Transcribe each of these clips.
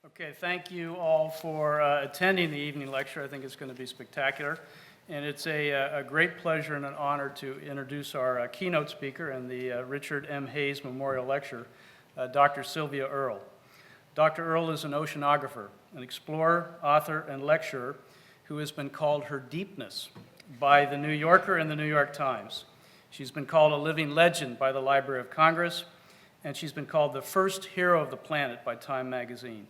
Okay, thank you all for attending the evening lecture. I think it's going to be spectacular. And it's a great pleasure and an honor to introduce our keynote speaker and the Richard M. Hayes Memorial Lecture, Dr. Sylvia Earle. Dr. Earle is an oceanographer, an explorer, author, and lecturer who has been called her deepness by the New Yorker and the New York Times. She's been called a living legend by the Library of Congress, and she's been called the first hero of the planet by Time magazine.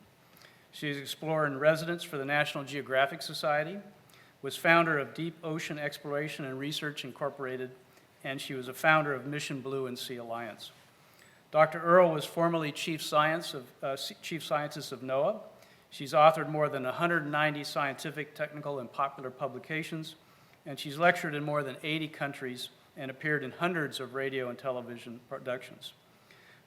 She's explorer in residence for the National Geographic Society, was founder of Deep Ocean Exploration and Research Incorporated, and she was a founder of Mission Blue and Sea Alliance. Dr. Earle was formerly Chief Scientist of NOAA. She's authored more than 190 scientific, technical, and popular publications, and she's lectured in more than 80 countries and appeared in hundreds of radio and television productions.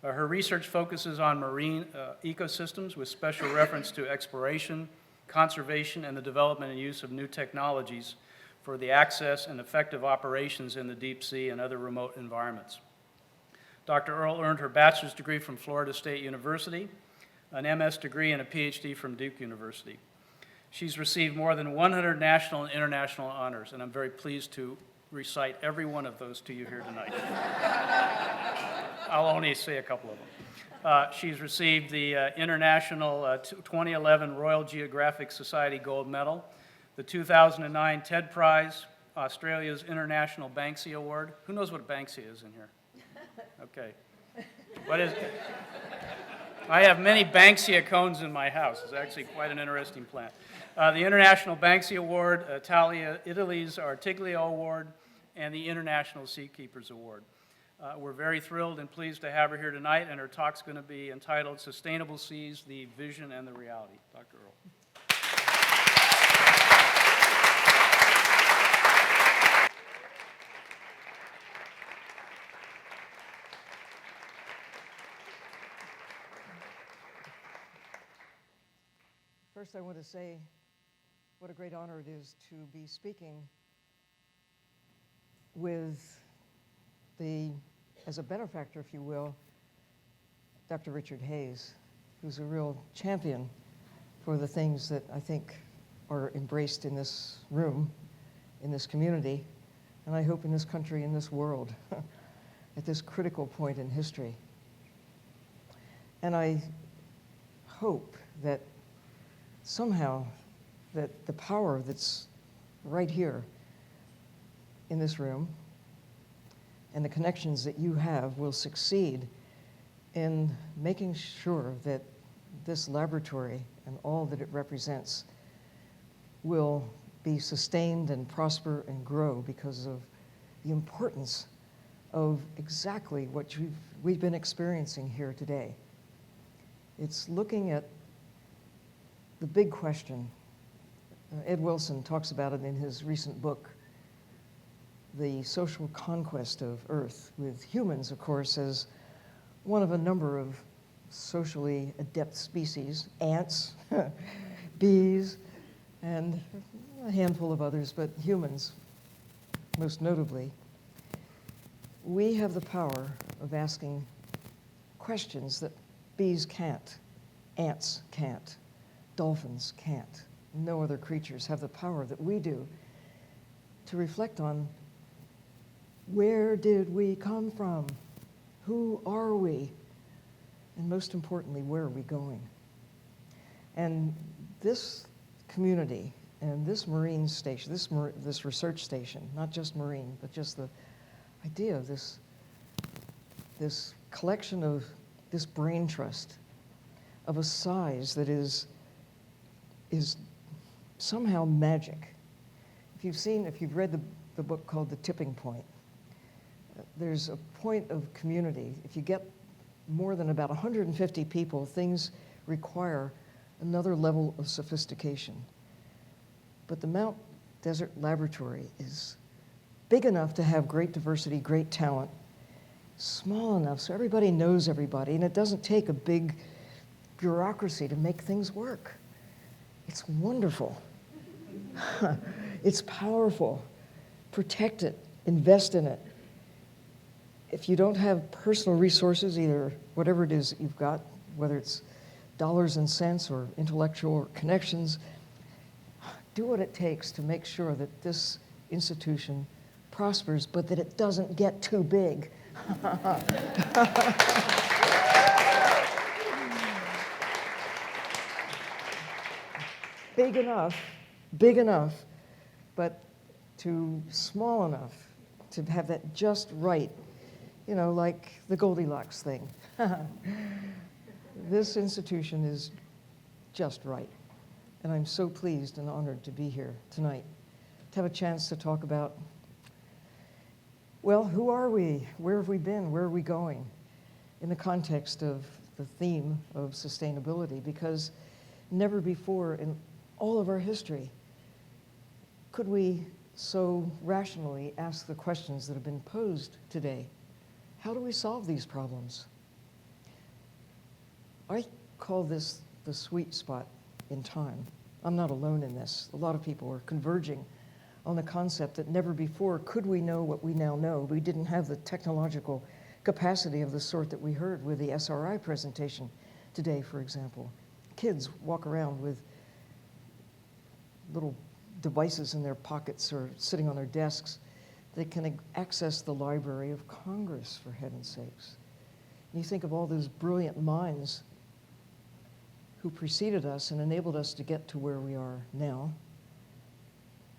Her research focuses on marine ecosystems with special reference to exploration, conservation, and the development and use of new technologies for the access and effective operations in the deep sea and other remote environments. Dr. Earle earned her bachelor's degree from Florida State University, an MS degree, and a PhD from Duke University. She's received more than 100 national and international honors, and I'm very pleased to recite every one of those to you here tonight. I'll only say a couple of them. She's received the International 2011 Royal Geographic Society Gold Medal, the 2009 TED Prize, Australia's International Banksy Award. Who knows what Banksy is in here? Okay. What is it? I have many Banksia cones in my house. It's actually quite an interesting plant. The International Banksy Award, Italy's Artiglio Award, and the International Seakeepers Award. We're very thrilled and pleased to have her here tonight, and her talk's going to be entitled Sustainable Seas, the Vision and the Reality. Dr. Earle. First, I want to say what a great honor it is to be speaking with as a benefactor, if you will, Dr. Richard Hayes, who's a real champion for the things that I think are embraced in this room, in this community, and I hope in this country, in this world, at this critical point in history. And I hope that somehow that the power that's right here in this room and the connections that you have will succeed in making sure that this laboratory and all that it represents will be sustained and prosper and grow because of the importance of exactly what we've been experiencing here today. It's looking at the big question. Ed Wilson talks about it in his recent book, The Social Conquest of Earth, with humans, of course, as one of a number of socially adept species, ants, bees, and a handful of others, but humans, most notably. We have the power of asking questions that bees can't, ants can't, dolphins can't. No other creatures have the power that we do to reflect on where did we come from? Who are we? And most importantly, where are we going? And this community and this marine station, this research station, not just marine, but just the idea of this collection of this brain trust of a size that is somehow magic. If you've read the book called The Tipping Point, there's a point of community. If you get more than about 150 people, things require another level of sophistication. But the Mount Desert Laboratory is big enough to have great diversity, great talent, small enough so everybody knows everybody, and it doesn't take a big bureaucracy to make things work. It's wonderful. It's powerful. Protect it, invest in it. If you don't have personal resources, either whatever it is that you've got, whether it's dollars and cents or intellectual connections. Do what it takes to make sure that this institution prospers, but that it doesn't get too big. Big enough, but small enough to have that just right, like the Goldilocks thing. This institution is just right. And I'm so pleased and honored to be here tonight, to have a chance to talk about, well, who are we? Where have we been? Where are we going? In the context of the theme of sustainability, because never before in all of our history could we so rationally ask the questions that have been posed today. How do we solve these problems? I call this the sweet spot in time. I'm not alone in this. A lot of people are converging on the concept that never before could we know what we now know. We didn't have the technological capacity of the sort that we heard with the SRI presentation today, for example. Kids walk around with little devices in their pockets or sitting on their desks. They can access the Library of Congress, for heaven's sakes. And you think of all those brilliant minds who preceded us and enabled us to get to where we are now.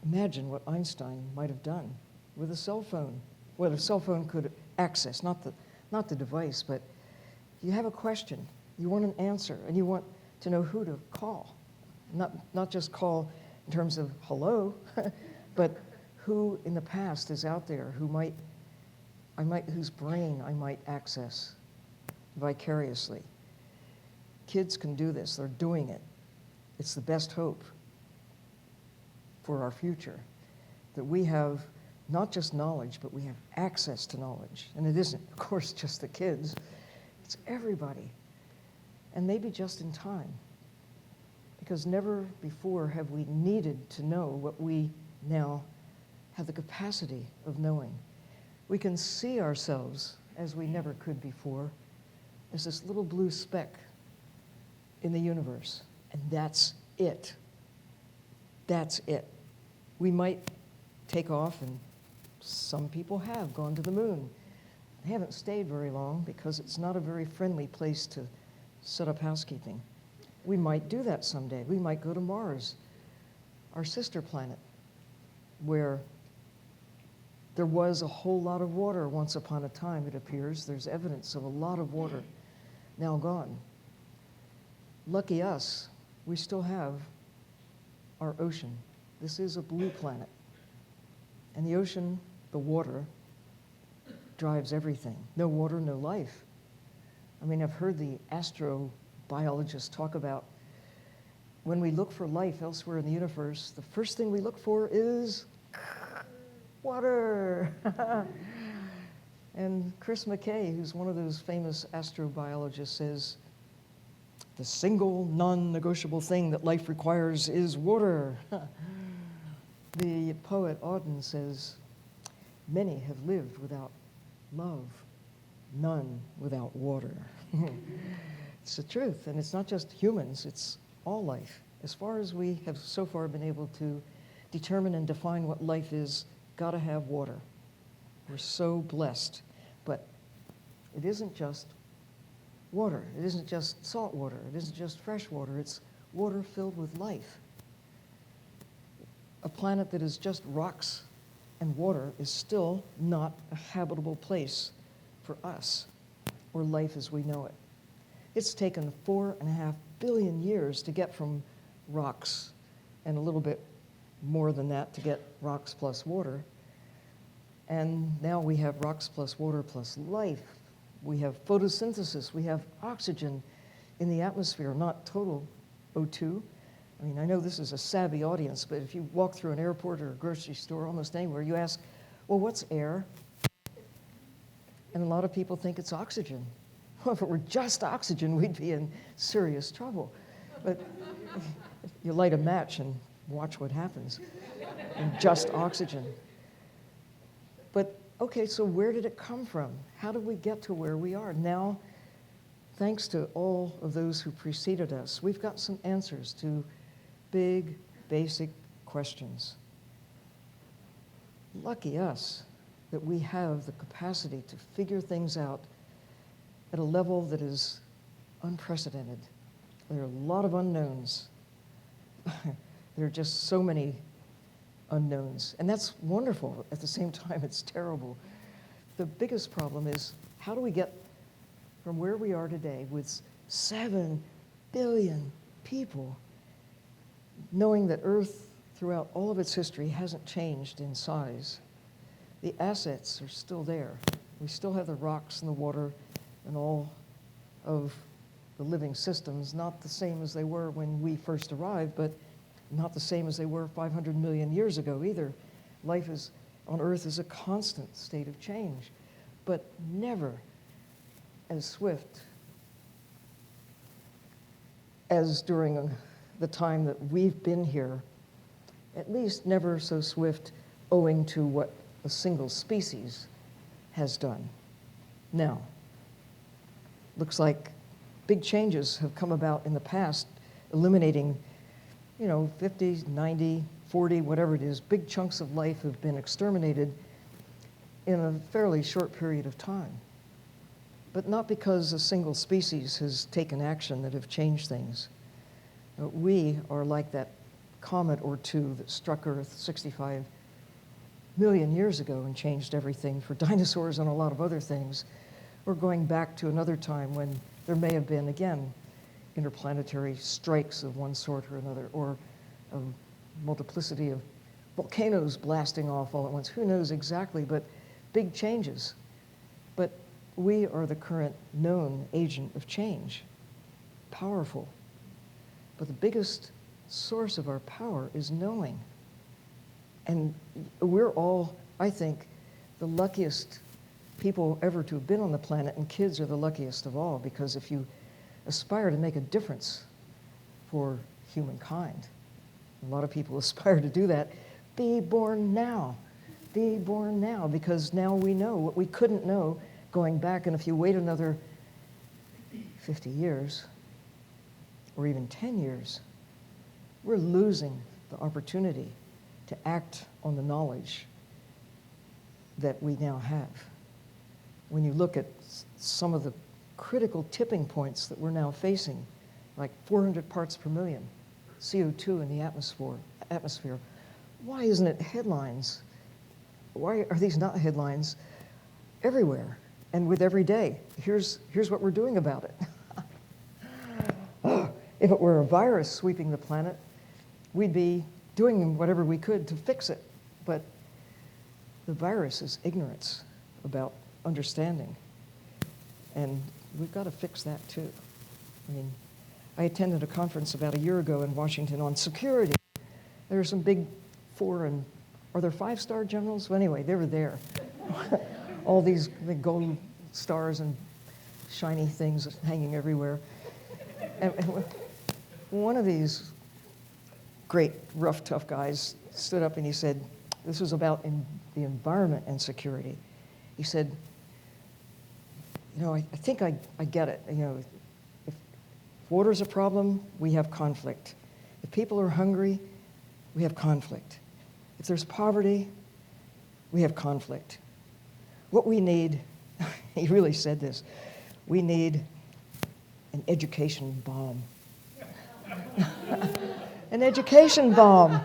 Imagine what Einstein might have done with a cell phone. What a cell phone could access, not the device, but you have a question, you want an answer, and you want to know who to call. Not just call in terms of hello, but who in the past is out there whose brain I might access vicariously. Kids can do this, they're doing it. It's the best hope for our future, that we have not just knowledge, but we have access to knowledge. And it isn't, of course, just the kids, it's everybody. And maybe just in time, because never before have we needed to know what we now have the capacity of knowing. We can see ourselves as we never could before, as this little blue speck in the universe, and that's it. That's it. We might take off, and some people have gone to the moon. They haven't stayed very long because it's not a very friendly place to set up housekeeping. We might do that someday. We might go to Mars, our sister planet, where there was a whole lot of water once upon a time, it appears. There's evidence of a lot of water now gone. Lucky us, we still have our ocean. This is a blue planet. And the ocean, the water, drives everything. No water, no life. I mean, I've heard the astrobiologists talk about when we look for life elsewhere in the universe, the first thing we look for is water. And Chris McKay, who's one of those famous astrobiologists, says, the single non-negotiable thing that life requires is water. The poet Auden says, many have lived without love, none without water. It's the truth, and it's not just humans, it's all life. As far as we have so far been able to determine and define what life is, gotta have water. We're so blessed, but it isn't just water. It isn't just salt water. It isn't just fresh water. It's water filled with life. A planet that is just rocks and water is still not a habitable place for us or life as we know it. It's taken 4.5 billion years to get from rocks and a little bit more than that to get rocks plus water. And now we have rocks plus water plus life. We have photosynthesis, we have oxygen in the atmosphere, not total O2. I mean, I know this is a savvy audience, but if you walk through an airport or a grocery store, almost anywhere, you ask, well, what's air? And a lot of people think it's oxygen. Well, if it were just oxygen, we'd be in serious trouble. But you light a match and watch what happens. And just oxygen. But okay, so where did it come from? How did we get to where we are? Now, thanks to all of those who preceded us, we've got some answers to big, basic questions. Lucky us that we have the capacity to figure things out at a level that is unprecedented. There are a lot of unknowns. There are just so many unknowns, and that's wonderful. At the same time, it's terrible. The biggest problem is, how do we get from where we are today with 7 billion people, knowing that Earth, throughout all of its history, hasn't changed in size? The assets are still there. We still have the rocks and the water and all of the living systems, not the same as they were when we first arrived, but not the same as they were 500 million years ago either. Life on Earth is a constant state of change, but never as swift as during the time that we've been here, at least never so swift owing to what a single species has done. Now, looks like big changes have come about in the past, eliminating 50, 90, 40, whatever it is, big chunks of life have been exterminated in a fairly short period of time. But not because a single species has taken action that have changed things. We are like that comet or two that struck Earth 65 million years ago and changed everything for dinosaurs and a lot of other things. We're going back to another time when there may have been, again, interplanetary strikes of one sort or another, or a multiplicity of volcanoes blasting off all at once. Who knows exactly, but big changes. But we are the current known agent of change. Powerful. But the biggest source of our power is knowing. And we're all, I think, the luckiest people ever to have been on the planet, and kids are the luckiest of all, because if you aspire to make a difference for humankind, a lot of people aspire to do that, be born now. Be born now, because now we know what we couldn't know going back, and if you wait another 50 years, or even 10 years, we're losing the opportunity to act on the knowledge that we now have. When you look at some of the critical tipping points that we're now facing, like 400 parts per million, CO2 in the atmosphere, why isn't it headlines? Why are these not headlines everywhere and with every day? Here's what we're doing about it. If it were a virus sweeping the planet, we'd be doing whatever we could to fix it. But the virus is ignorance about understanding. And we've got to fix that too. I mean, I attended a conference about a year ago in Washington on security. There are some big are there 5-star generals? Well, anyway, they were there. All these big gold stars and shiny things hanging everywhere. And one of these great, rough, tough guys stood up and he said, this was about the environment and security. He said, I think I get it. If water's a problem, we have conflict. If people are hungry, we have conflict. If there's poverty, we have conflict. What we need, he really said this, we need an education bomb. An education bomb.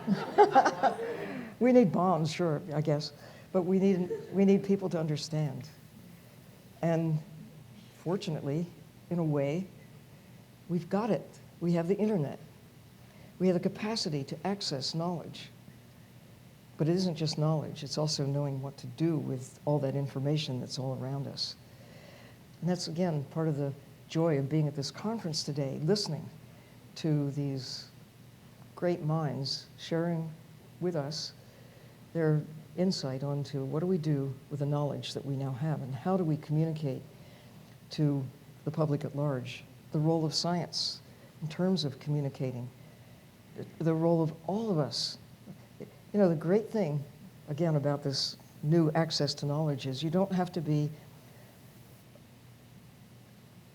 We need bombs, sure, I guess, but we need people to understand. And fortunately, in a way, we've got it. We have the internet. We have the capacity to access knowledge. But it isn't just knowledge, it's also knowing what to do with all that information that's all around us. And that's, again, part of the joy of being at this conference today, listening to these great minds sharing with us their insight onto what do we do with the knowledge that we now have, and how do we communicate to the public at large, the role of science in terms of communicating, the role of all of us. The great thing, again, about this new access to knowledge is you don't have to be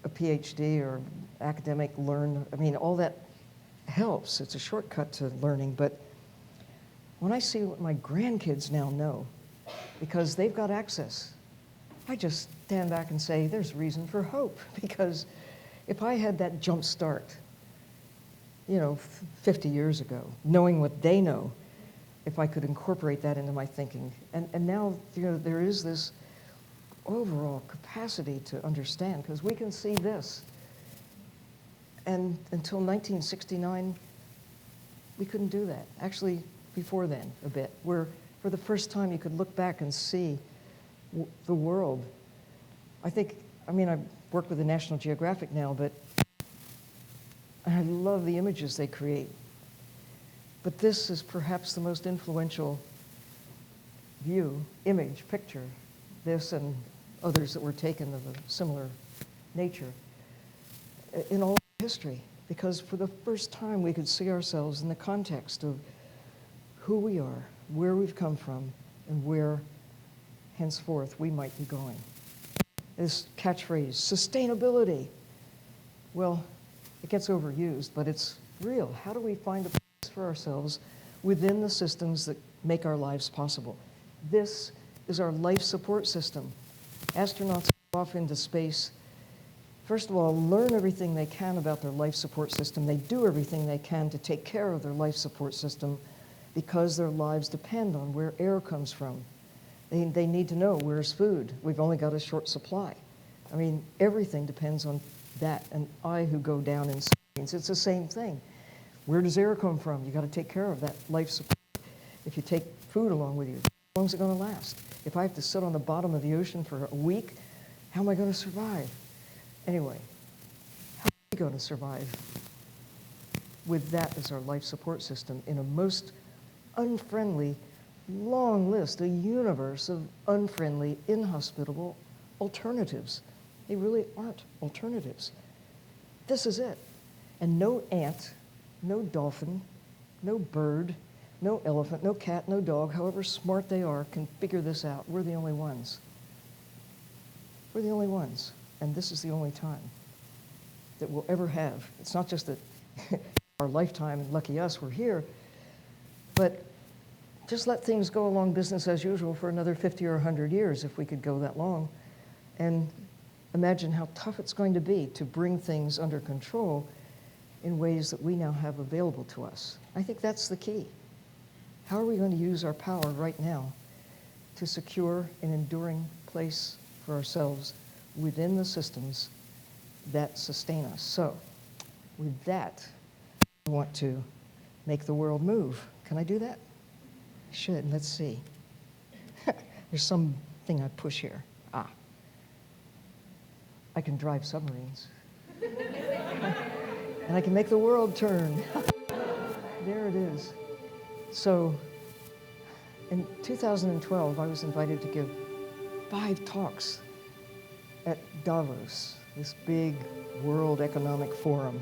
a PhD or academic I mean, all that helps. It's a shortcut to learning. But when I see what my grandkids now know, because they've got access, I just stand back and say, there's reason for hope. Because if I had that jump start, 50 years ago, knowing what they know, if I could incorporate that into my thinking. And now, there is this overall capacity to understand, because we can see this. And until 1969, we couldn't do that. Actually, before then, a bit, where for the first time you could look back and see the world. I work with the National Geographic now, but I love the images they create. But this is perhaps the most influential picture, this and others that were taken of a similar nature in all history, because for the first time we could see ourselves in the context of who we are, where we've come from, and where henceforth we might be going. This catchphrase, sustainability, well, it gets overused, but it's real. How do we find a place for ourselves within the systems that make our lives possible? This is our life support system. Astronauts go off into space. First of all, learn everything they can about their life support system. They do everything they can to take care of their life support system because their lives depend on where air comes from. They need to know where's food. We've only got a short supply. I mean, everything depends on that. And who go down in screens, it's the same thing. Where does air come from? You got to take care of that life support. If you take food along with you, how long is it going to last? If I have to sit on the bottom of the ocean for a week, how am I going to survive? Anyway, how are we going to survive with that as our life support system in a most unfriendly, long list, a universe of unfriendly, inhospitable alternatives? They really aren't alternatives. This is it. And no ant, no dolphin, no bird, no elephant, no cat, no dog, however smart they are, can figure this out. We're the only ones. We're the only ones. And this is the only time that we'll ever have. It's not just that our lifetime, and lucky us, we're here, but just let things go along business as usual for another 50 or 100 years, if we could go that long. And imagine how tough it's going to be to bring things under control in ways that we now have available to us. I think that's the key. How are we going to use our power right now to secure an enduring place for ourselves within the systems that sustain us? So, with that, I want to make the world move. Can I do that? I should. Let's see. There's something I push here. I can drive submarines. And I can make the world turn. There it is. So, in 2012, I was invited to give 5 talks at Davos, this big World Economic Forum.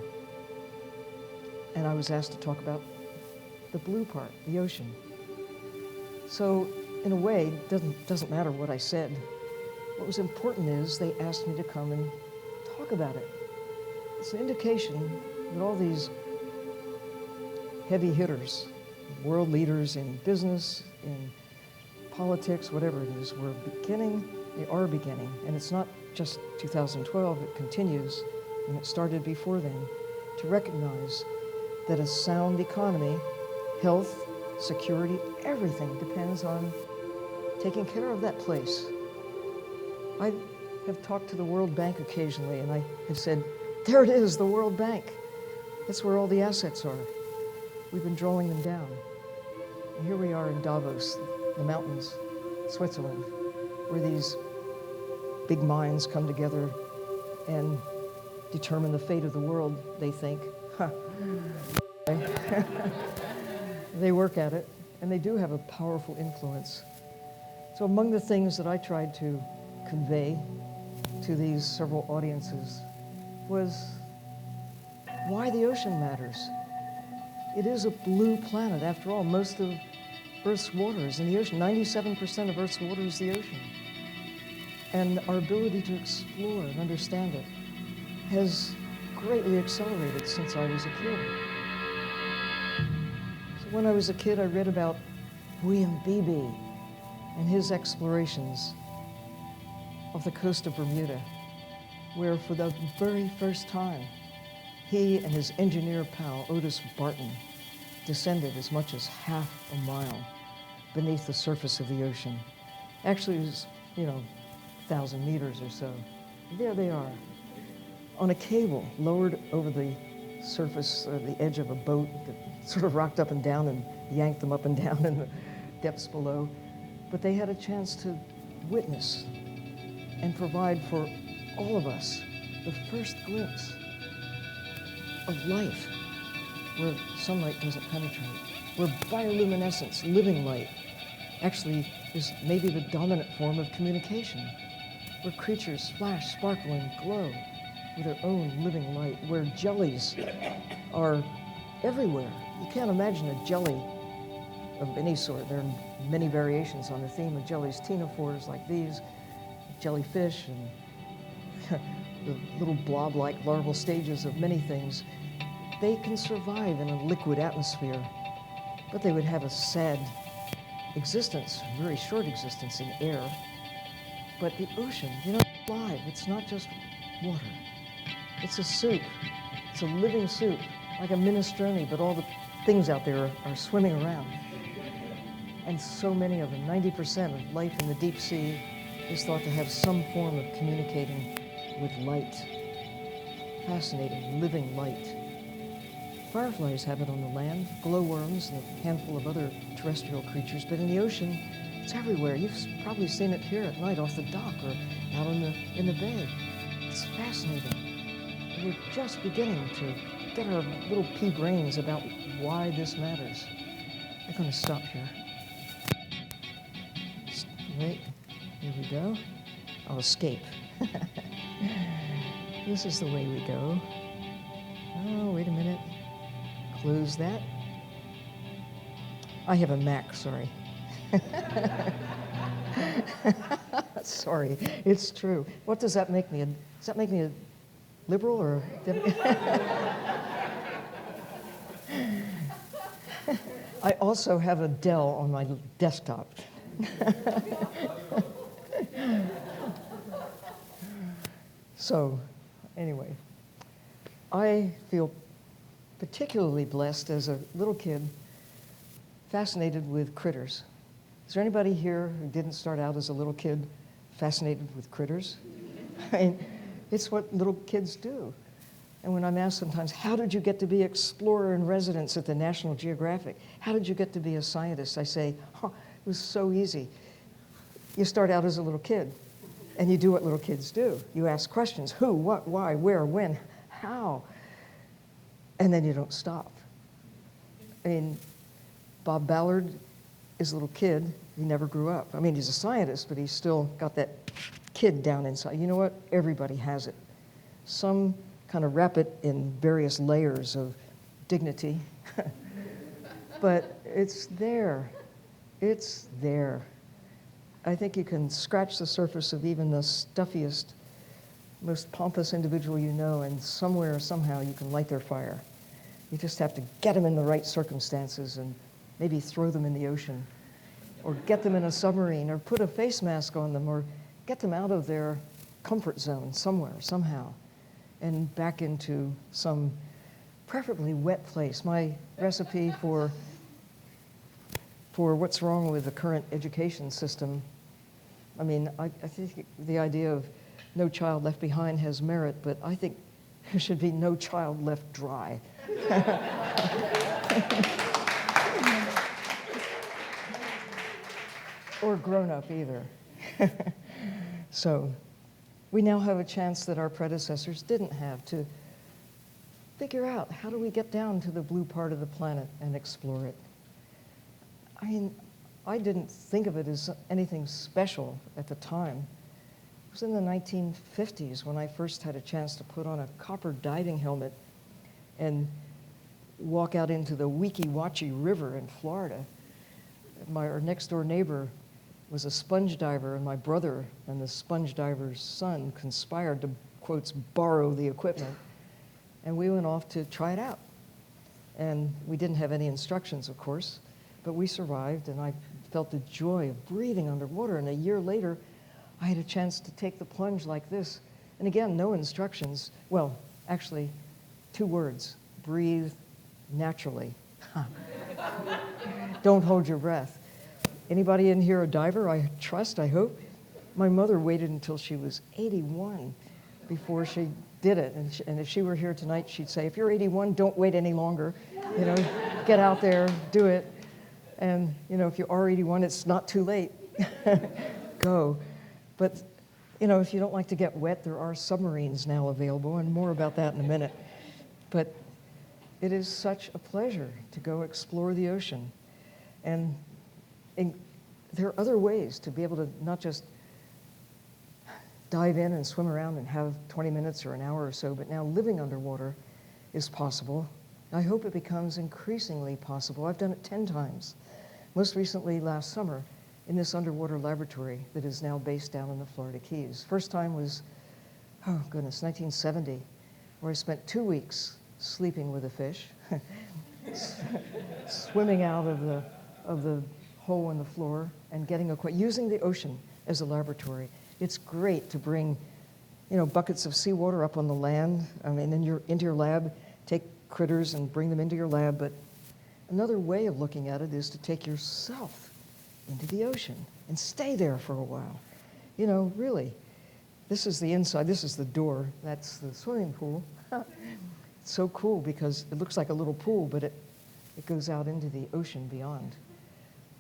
And I was asked to talk about the blue part, the ocean. So, in a way, it doesn't matter what I said. What was important is they asked me to come and talk about it. It's an indication that all these heavy hitters, world leaders in business, in politics, whatever it is, they are beginning. And it's not just 2012, it continues, and it started before then, to recognize that a sound economy, health, security, everything depends on taking care of that place. I have talked to the World Bank occasionally, and I have said, there it is, the World Bank. That's where all the assets are. We've been drawing them down. And here we are in Davos, the mountains, Switzerland, where these big minds come together and determine the fate of the world, they think. They work at it, and they do have a powerful influence. So among the things that I tried to convey to these several audiences was why the ocean matters. It is a blue planet. After all, most of Earth's water is in the ocean. 97% of Earth's water is the ocean. And our ability to explore and understand it has greatly accelerated since I was a kid. So when I was a kid, I read about William Beebe and his explorations of the coast of Bermuda, where for the very first time, he and his engineer pal, Otis Barton, descended as much as half a mile beneath the surface of the ocean. Actually, it was, 1,000 meters or so. There they are, on a cable lowered over the surface, the edge of a boat that sort of rocked up and down and yanked them up and down in the depths below. But they had a chance to witness and provide for all of us the first glimpse of life where sunlight doesn't penetrate, where bioluminescence, living light, actually is maybe the dominant form of communication, where creatures flash, sparkle, and glow with their own living light, where jellies are everywhere. You can't imagine a jelly of any sort. There are many variations on the theme of jellies, ctenophores like these, jellyfish, and the little blob-like larval stages of many things. They can survive in a liquid atmosphere, but they would have a sad existence, very short existence in air. But the ocean, it's alive. It's not just water. It's a soup. It's a living soup, like a minestrone, but all the things out there are swimming around. And so many of them, 90% of life in the deep sea is thought to have some form of communicating with light. Fascinating, living light. Fireflies have it on the land, glowworms, and a handful of other terrestrial creatures, but in the ocean, it's everywhere. You've probably seen it here at night off the dock or out in the bay. It's fascinating. And we're just beginning to get our little pea brains about why this matters. I'm going to stop here. Wait, here we go. I'll escape. This is the way we go. Oh, wait a minute. Close that. I have a Mac, sorry. Sorry, it's true. What does that make me? Does that make me a liberal or I also have a Dell on my desktop. So, anyway, I feel particularly blessed as a little kid, fascinated with critters. Is there anybody here who didn't start out as a little kid fascinated with critters? I mean, it's what little kids do. And when I'm asked sometimes, how did you get to be explorer in residence at the National Geographic? How did you get to be a scientist? I say, it was so easy. You start out as a little kid, and you do what little kids do. You ask questions, who, what, why, where, when, how, and then you don't stop. I mean, Bob Ballard is a little kid. He never grew up. I mean, he's a scientist, but he's still got that kid down inside. You know what? Everybody has it. Some kind of wrap it in various layers of dignity, but it's there. It's there. I think you can scratch the surface of even the stuffiest, most pompous individual you know, and somewhere, somehow, you can light their fire. You just have to get them in the right circumstances and maybe throw them in the ocean, or get them in a submarine, or put a face mask on them, or get them out of their comfort zone somewhere, somehow, and back into some preferably wet place. My recipe for what's wrong with the current education system, I mean, I think the idea of no child left behind has merit, but I think there should be no child left dry. Or grown up either. So we now have a chance that our predecessors didn't have to figure out, how do we get down to the blue part of the planet and explore it? I mean, I didn't think of it as anything special at the time. It was in the 1950s when I first had a chance to put on a copper diving helmet and walk out into the Weeki Wachee River in Florida. Our next door neighbor was a sponge diver, and my brother and the sponge diver's son conspired to quotes, borrow the equipment. And we went off to try it out. And we didn't have any instructions, of course, but we survived, and I felt the joy of breathing underwater. And a year later, I had a chance to take the plunge like this. And again, no instructions. Well, actually, 2 words: breathe naturally. Don't hold your breath. Anybody in here a diver? I trust, I hope. My mother waited until she was 81 before she did it. And if she were here tonight, she'd say, if you're 81, don't wait any longer. You know, get out there, do it. And, you know, if you are 81, it's not too late. Go. But, you know, if you don't like to get wet, there are submarines now available, and more about that in a minute. But it is such a pleasure to go explore the ocean. And there are other ways to be able to not just dive in and swim around and have 20 minutes or an hour or so, but now living underwater is possible. I hope it becomes increasingly possible. I've done it 10 times. Most recently last summer in this underwater laboratory that is now based down in the Florida Keys. First time was, oh goodness, 1970, where I spent 2 weeks sleeping with a fish, swimming out of the hole in the floor and using the ocean as a laboratory. It's great to bring, you know, buckets of seawater up on the land, into your lab, take critters and bring them into your lab. But another way of looking at it is to take yourself into the ocean and stay there for a while. You know, really, this is the inside, this is the door, that's the swimming pool. It's so cool because it looks like a little pool, but it goes out into the ocean beyond.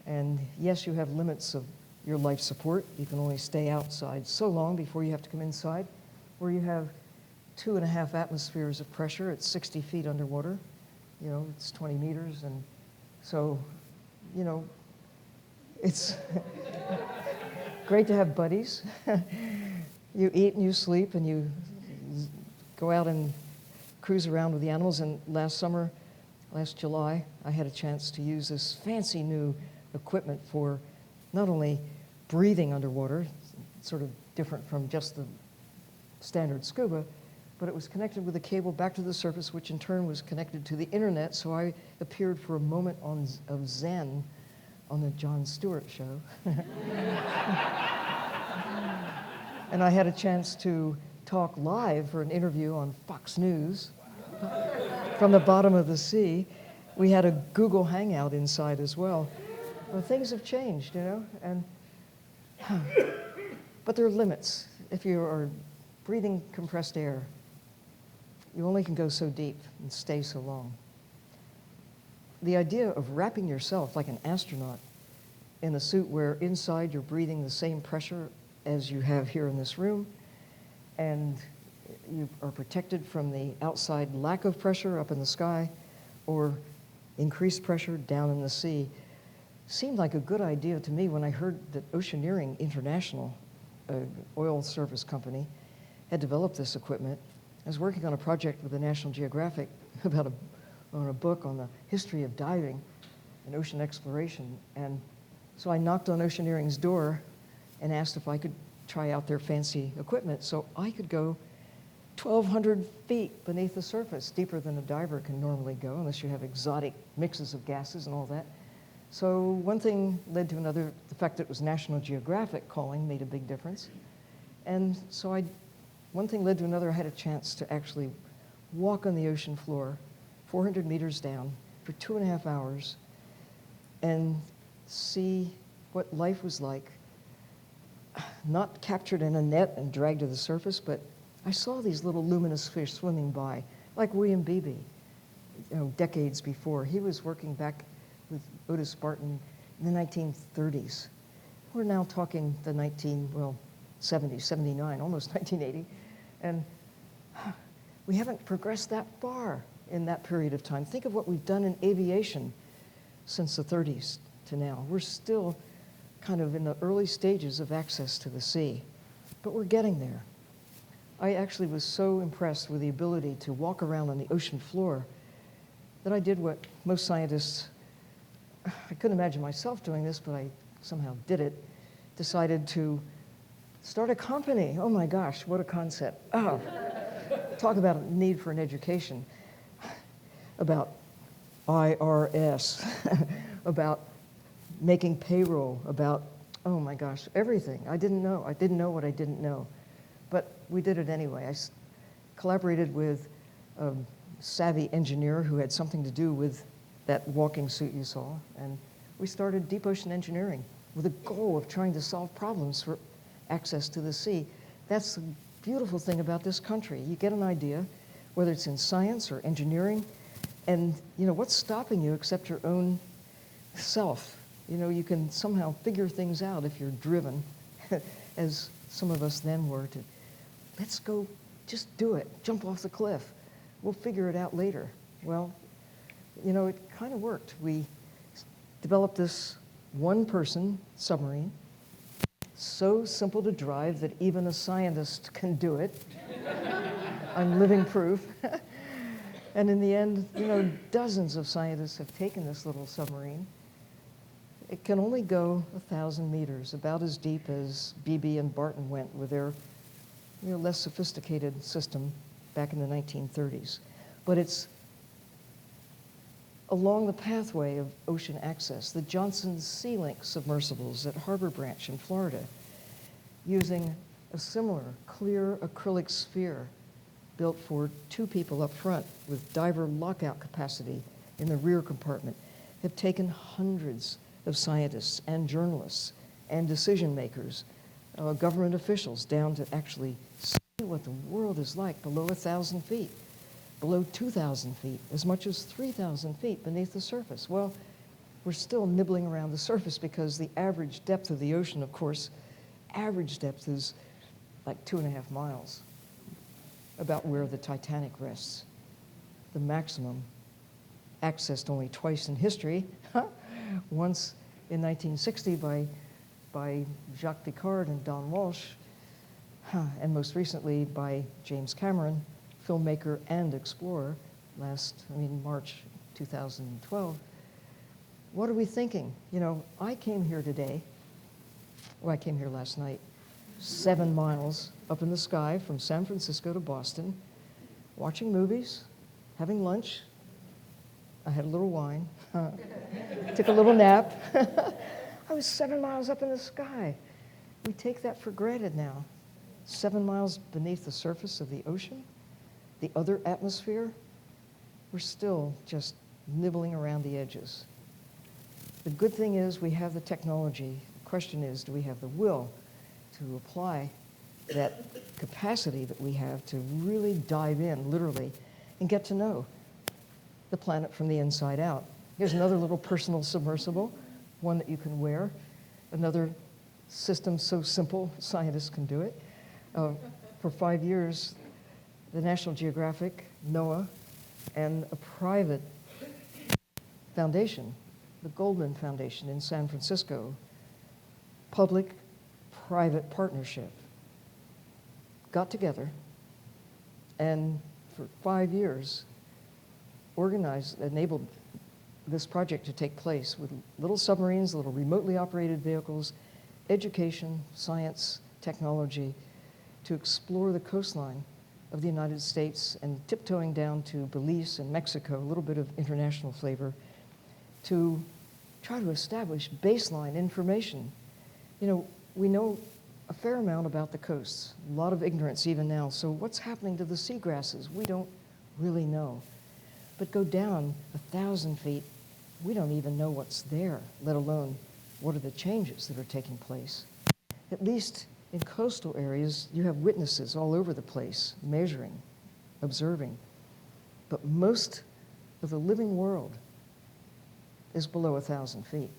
And yes, you have limits of your life support. You can only stay outside so long before you have to come inside, where you have 2.5 atmospheres of pressure at 60 feet underwater. You know, it's 20 meters. And so, you know, it's great to have buddies. You eat and you sleep and you go out and cruise around with the animals. And last July, I had a chance to use this fancy new equipment for not only breathing underwater, sort of different from just the standard scuba, but it was connected with a cable back to the surface, which in turn was connected to the internet, so I appeared for a moment of Zen on the Jon Stewart show. And I had a chance to talk live for an interview on Fox News from the bottom of the sea. We had a Google Hangout inside as well. Well, things have changed, you know, but there are limits. If you are breathing compressed air, you only can go so deep and stay so long. The idea of wrapping yourself like an astronaut in a suit where inside you're breathing the same pressure as you have here in this room, and you are protected from the outside lack of pressure up in the sky or increased pressure down in the sea, seemed like a good idea to me when I heard that Oceaneering International, an oil service company, had developed this equipment. I was working on a project with the National Geographic on a book on the history of diving and ocean exploration. And so I knocked on Oceaneering's door and asked if I could try out their fancy equipment so I could go 1,200 feet beneath the surface, deeper than a diver can normally go, unless you have exotic mixes of gases and all that. So one thing led to another. The fact that it was National Geographic calling made a big difference. And so one thing led to another. I had a chance to actually walk on the ocean floor, 400 meters down, for 2.5 hours, and see what life was like, not captured in a net and dragged to the surface, but I saw these little luminous fish swimming by, like William Beebe, decades before. He was working back with Otis Barton in the 1930s. We're now talking the 70s, 79, almost 1980. And we haven't progressed that far in that period of time. Think of what we've done in aviation since the 30s to now. We're still kind of in the early stages of access to the sea, but we're getting there. I actually was so impressed with the ability to walk around on the ocean floor that I did what most scientists, I couldn't imagine myself doing this, but I somehow did it, decided to start a company. Oh my gosh, what a concept. Oh, talk about a need for an education, about IRS, about making payroll, about, oh my gosh, everything. I didn't know what I didn't know. But we did it anyway. I collaborated with a savvy engineer who had something to do with that walking suit you saw, and we started deep ocean engineering with a goal of trying to solve problems for access to the sea. That's the beautiful thing about this country. You get an idea, whether it's in science or engineering, and what's stopping you except your own self? You can somehow figure things out if you're driven, as some of us then were, to let's go, just do it, jump off the cliff. We'll figure it out later. Well, it kind of worked. We developed this one-person submarine, so simple to drive that even a scientist can do it. I'm living proof. And in the end, dozens of scientists have taken this little submarine. It can only go 1,000 meters, about as deep as Beebe and Barton went with their less sophisticated system back in the 1930s. But it's along the pathway of ocean access, the Johnson Sea Link submersibles at Harbor Branch in Florida, using a similar clear acrylic sphere built for 2 people up front with diver lockout capacity in the rear compartment, have taken hundreds of scientists and journalists and decision makers, government officials, down to actually see what the world is like below 1,000 feet, below 2,000 feet, as much as 3,000 feet beneath the surface. Well, we're still nibbling around the surface because the average depth of the ocean, of course, average depth is like 2.5 miles, about where the Titanic rests. The maximum, accessed only twice in history, once in 1960 by Jacques Picard and Don Walsh, and most recently by James Cameron, filmmaker and explorer, March 2012. What are we thinking? I came here today, I came here last night, 7 miles up in the sky from San Francisco to Boston, watching movies, having lunch. I had a little wine, took a little nap. I was 7 miles up in the sky. We take that for granted now. 7 miles beneath the surface of the ocean, the other atmosphere, we're still just nibbling around the edges. The good thing is we have the technology. The question is, do we have the will to apply that capacity that we have to really dive in, literally, and get to know the planet from the inside out? Here's another little personal submersible, one that you can wear, another system so simple, scientists can do it. For 5 years, the National Geographic, NOAA, and a private foundation, the Goldman Foundation in San Francisco, public-private partnership, got together and for 5 years enabled this project to take place with little submarines, little remotely operated vehicles, education, science, technology, to explore the coastline of the United States and tiptoeing down to Belize and Mexico, a little bit of international flavor, to try to establish baseline information. We know a fair amount about the coasts, a lot of ignorance even now. So what's happening to the seagrasses? We don't really know. But go down 1,000 feet, we don't even know what's there, let alone what are the changes that are taking place. At least in coastal areas, you have witnesses all over the place, measuring, observing. But most of the living world is below 1,000 feet.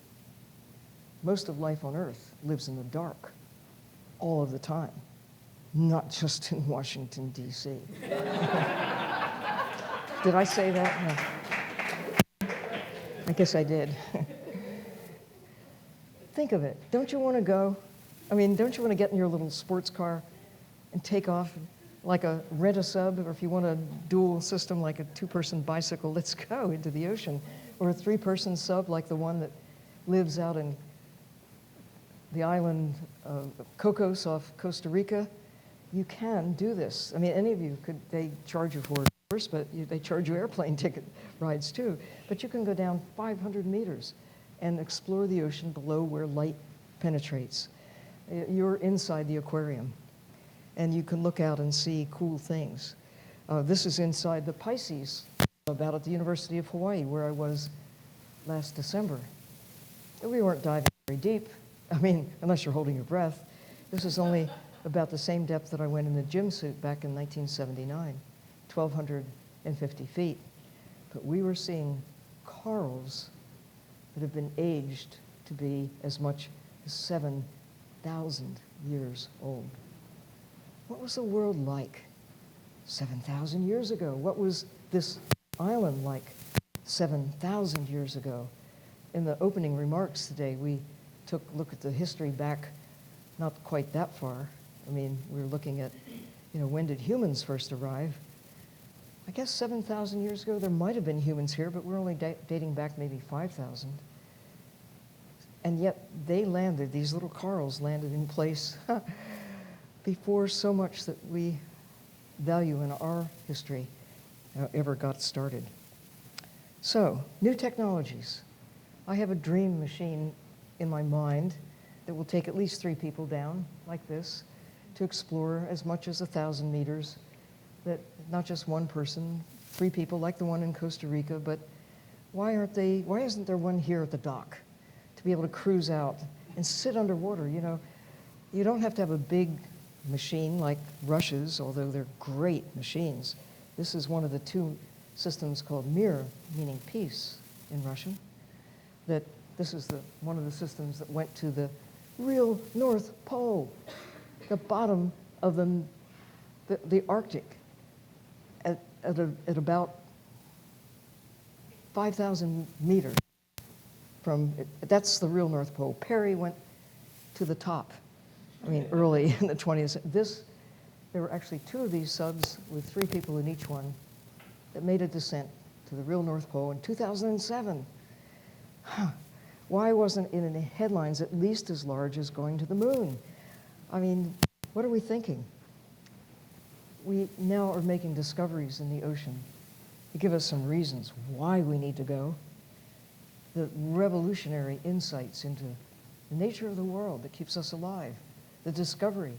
Most of life on Earth lives in the dark all of the time, not just in Washington, D.C. Did I say that? No. I guess I did. Think of it. Don't you want to go? Don't you want to get in your little sports car and take off like rent a sub, or if you want a dual system like a 2-person bicycle, let's go into the ocean, or a 3-person sub like the one that lives out in the island of Cocos off Costa Rica, you can do this. I mean, any of you could, they charge you for it, of course, but they charge you airplane ticket rides too. But you can go down 500 meters and explore the ocean below where light penetrates. You're inside the aquarium, and you can look out and see cool things. This is inside the Pisces, about at the University of Hawaii, where I was last December. We weren't diving very deep. I mean, unless you're holding your breath. This is only about the same depth that I went in the gym suit back in 1979, 1,250 feet. But we were seeing corals that have been aged to be as much as 7,000 years old. What was the world like 7,000 years ago? What was this island like 7,000 years ago? In the opening remarks today, we took a look at the history back not quite that far. I mean, we were looking at, when did humans first arrive? I guess 7,000 years ago, there might have been humans here, but we're only dating back maybe 5,000. And yet they landed, these little corals landed in place before so much that we value in our history ever got started. So, new technologies. I have a dream machine in my mind that will take at least 3 people down, like this, to explore as much as 1,000 meters, that not just one person, 3 people like the one in Costa Rica, but why isn't there one here at the dock to be able to cruise out and sit underwater? You don't have to have a big machine like Russia's, although they're great machines. This is one of the 2 systems called Mir, meaning peace in Russian. That this is one of the systems that went to the real North Pole, the bottom of the Arctic, at about 5,000 meters from it. That's the real North Pole. Perry went to the top. I mean, early in the 20th. There were actually 2 of these subs with 3 people in each one that made a descent to the real North Pole in 2007. Why wasn't it in the headlines at least as large as going to the moon? I mean, what are we thinking? We now are making discoveries in the ocean to give us some reasons why we need to go. The revolutionary insights into the nature of the world that keeps us alive. The discovery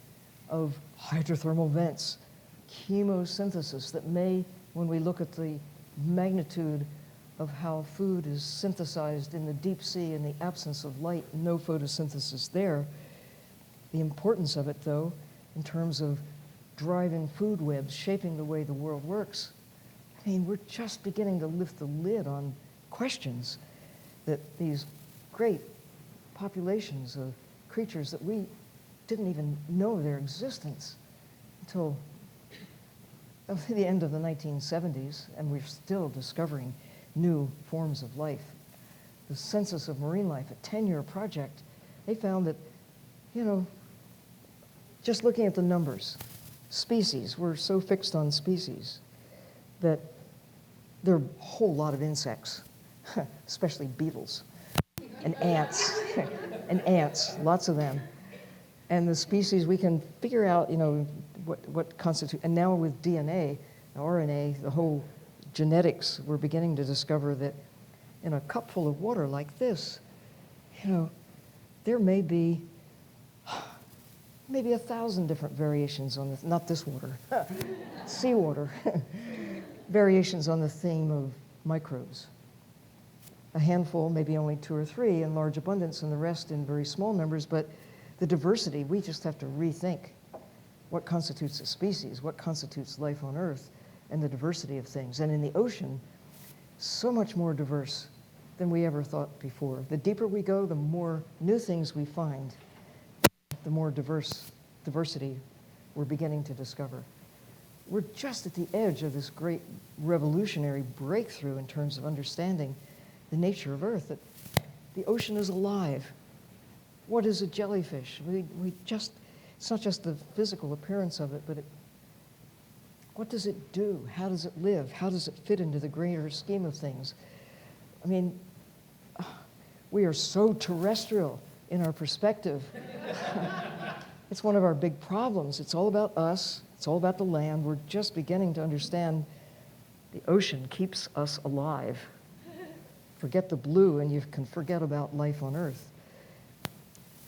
of hydrothermal vents, chemosynthesis that may, when we look at the magnitude of how food is synthesized in the deep sea in the absence of light, no photosynthesis there. The importance of it, though, in terms of driving food webs, shaping the way the world works. I mean, we're just beginning to lift the lid on questions that these great populations of creatures that we didn't even know their existence until the end of the 1970s, and we're still discovering new forms of life. The Census of Marine Life, a 10-year project, they found that, just looking at the numbers, species, we're so fixed on species that there are a whole lot of insects, especially beetles and ants, lots of them. And the species, we can figure out, what constitutes, and now with DNA, RNA, the whole genetics, we're beginning to discover that in a cup full of water like this, there may be maybe 1,000 different variations on this, not this water, seawater, variations on the theme of microbes. A handful, maybe only 2 or 3 in large abundance, and the rest in very small numbers, but the diversity, we just have to rethink what constitutes a species, what constitutes life on Earth, and the diversity of things. And in the ocean, so much more diverse than we ever thought before. The deeper we go, the more new things we find, the more diversity we're beginning to discover. We're just at the edge of this great revolutionary breakthrough in terms of understanding the nature of Earth, that the ocean is alive. What is a jellyfish? It's not just the physical appearance of it, but what does it do? How does it live? How does it fit into the greater scheme of things? I mean, we are so terrestrial in our perspective. It's one of our big problems. It's all about us. It's all about the land. We're just beginning to understand the ocean keeps us alive. Forget the blue and you can forget about life on Earth.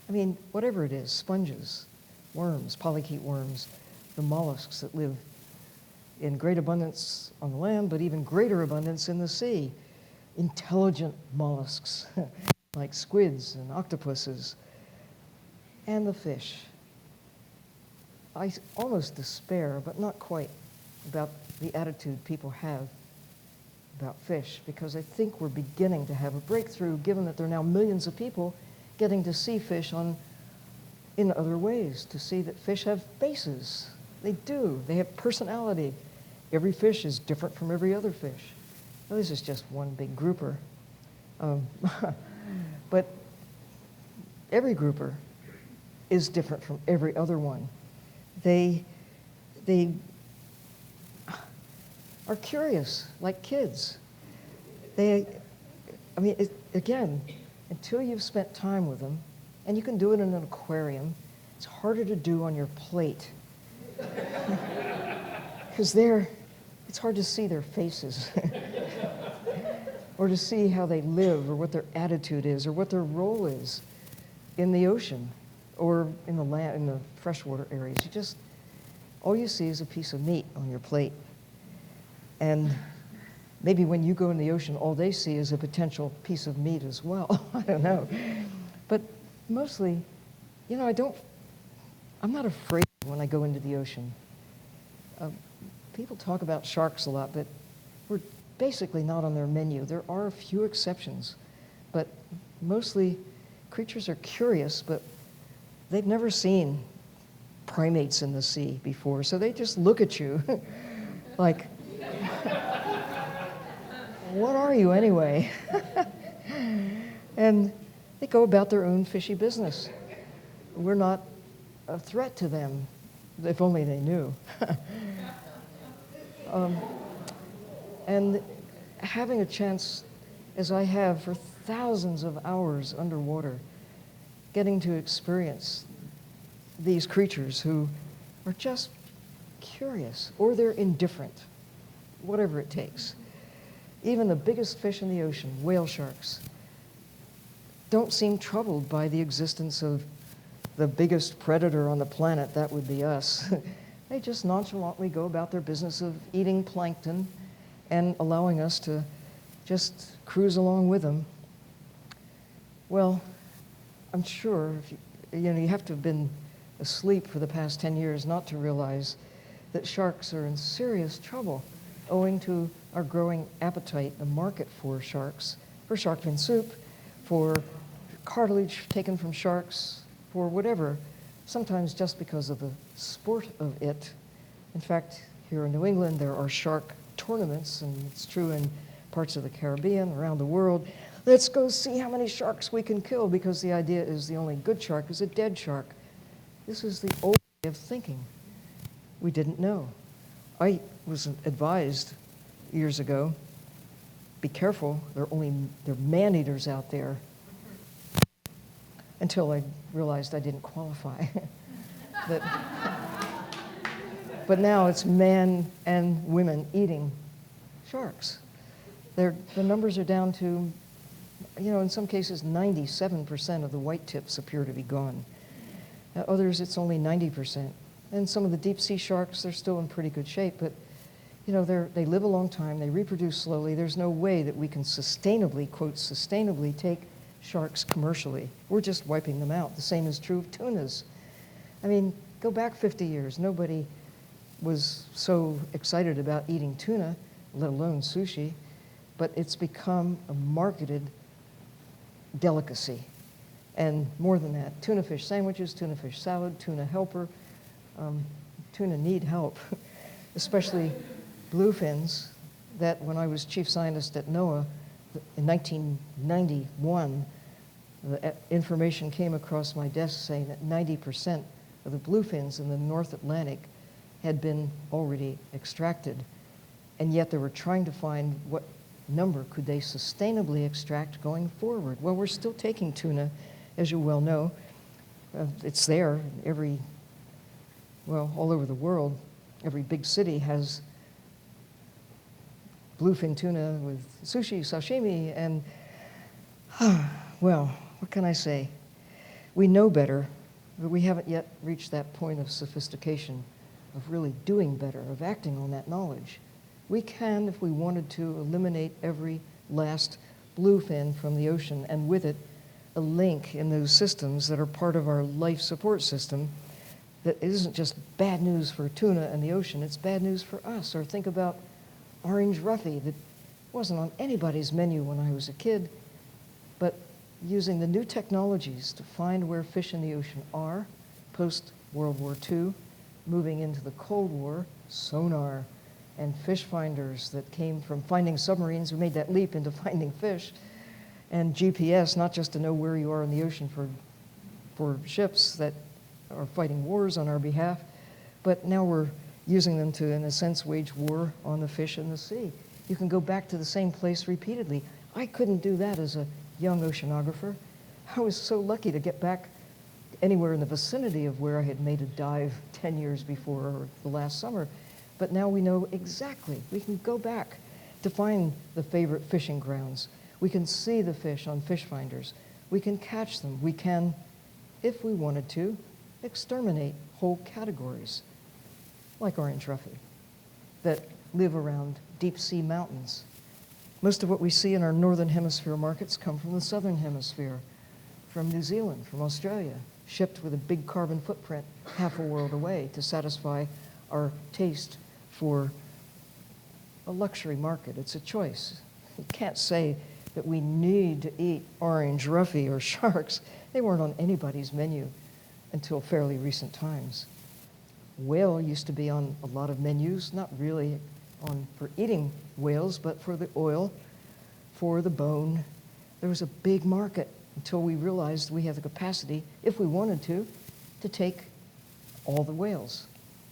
I mean, whatever it is, sponges, worms, polychaete worms, the mollusks that live in great abundance on the land, but even greater abundance in the sea. Intelligent mollusks, like squids and octopuses, and the fish. I almost despair, but not quite, about the attitude people have about fish, because I think we're beginning to have a breakthrough, given that there are now millions of people getting to see fish in other ways, to see that fish have faces. They do. They have personality. Every fish is different from every other fish. Now, this is just one big grouper. But every grouper is different from every other one. They are curious, like kids. Again, until you've spent time with them, and you can do it in an aquarium, it's harder to do on your plate. Because it's hard to see their faces. Or to see how they live, or what their attitude is, or what their role is in the ocean, or in the land, in the freshwater areas. All you see is a piece of meat on your plate. And maybe when you go in the ocean, all they see is a potential piece of meat as well. I don't know. But mostly, I'm not afraid when I go into the ocean. People talk about sharks a lot, but we're basically not on their menu. There are a few exceptions, but mostly creatures are curious, but they've never seen primates in the sea before, so they just look at you like, what are you anyway? And they go about their own fishy business. We're not a threat to them, if only they knew. And having a chance, as I have for thousands of hours underwater, getting to experience these creatures who are just curious, or they're indifferent, whatever it takes. Even the biggest fish in the ocean, whale sharks, don't seem troubled by the existence of the biggest predator on the planet, that would be us. They just nonchalantly go about their business of eating plankton and allowing us to just cruise along with them. Well, I'm sure you have to have been asleep for the past 10 years not to realize that sharks are in serious trouble owing to our growing appetite, the market for sharks, for shark fin soup, for cartilage taken from sharks, for whatever, sometimes just because of the sport of it. In fact, here in New England, there are shark tournaments, and it's true in parts of the Caribbean, around the world. Let's go see how many sharks we can kill, because the idea is the only good shark is a dead shark. This is the old way of thinking. We didn't know. I was advised years ago, be careful, there are man-eaters out there, until I realized I didn't qualify. But now it's men and women eating sharks. The numbers are down to, in some cases, 97% of the white tips appear to be gone. Others, it's only 90%. And some of the deep sea sharks, they're still in pretty good shape, but they live a long time, they reproduce slowly. There's no way that we can sustainably, quote, sustainably take sharks commercially. We're just wiping them out. The same is true of tunas. I mean, go back 50 years. Nobody was so excited about eating tuna, let alone sushi, but it's become a marketed delicacy. And more than that, tuna fish sandwiches, tuna fish salad, tuna helper. Tuna need help, especially bluefins, that when I was chief scientist at NOAA in 1991, the information came across my desk saying that 90% of the bluefins in the North Atlantic had been already extracted. And yet they were trying to find what number could they sustainably extract going forward. Well, we're still taking tuna as you well know. It's there in all over the world. Every big city has bluefin tuna with sushi, sashimi, and, well, what can I say? We know better, but we haven't yet reached that point of sophistication, of really doing better, of acting on that knowledge. We can, if we wanted to, eliminate every last bluefin from the ocean, and with it, a link in those systems that are part of our life support system that isn't just bad news for tuna and the ocean, it's bad news for us. Or think about orange roughy that wasn't on anybody's menu when I was a kid, but using the new technologies to find where fish in the ocean are, post-World War II, moving into the Cold War, sonar and fish finders that came from finding submarines. We made that leap into finding fish, and GPS, not just to know where you are in the ocean for ships that are fighting wars on our behalf, but now we're using them to, in a sense, wage war on the fish in the sea. You can go back to the same place repeatedly. I couldn't do that as a young oceanographer. I was so lucky to get back anywhere in the vicinity of where I had made a dive 10 years before or the last summer. But now we know exactly. We can go back to find the favorite fishing grounds. We can see the fish on fish finders. We can catch them. We can, if we wanted to, exterminate whole categories, like orange roughy, that live around deep sea mountains. Most of what we see in our northern hemisphere markets come from the southern hemisphere, from New Zealand, from Australia, shipped with a big carbon footprint half a world away to satisfy our taste for a luxury market. It's a choice. You can't say that we need to eat orange roughy or sharks. They weren't on anybody's menu until fairly recent times. Whale used to be on a lot of menus, not really for eating whales, but for the oil, for the bone. There was a big market until we realized we have the capacity, if we wanted to take all the whales.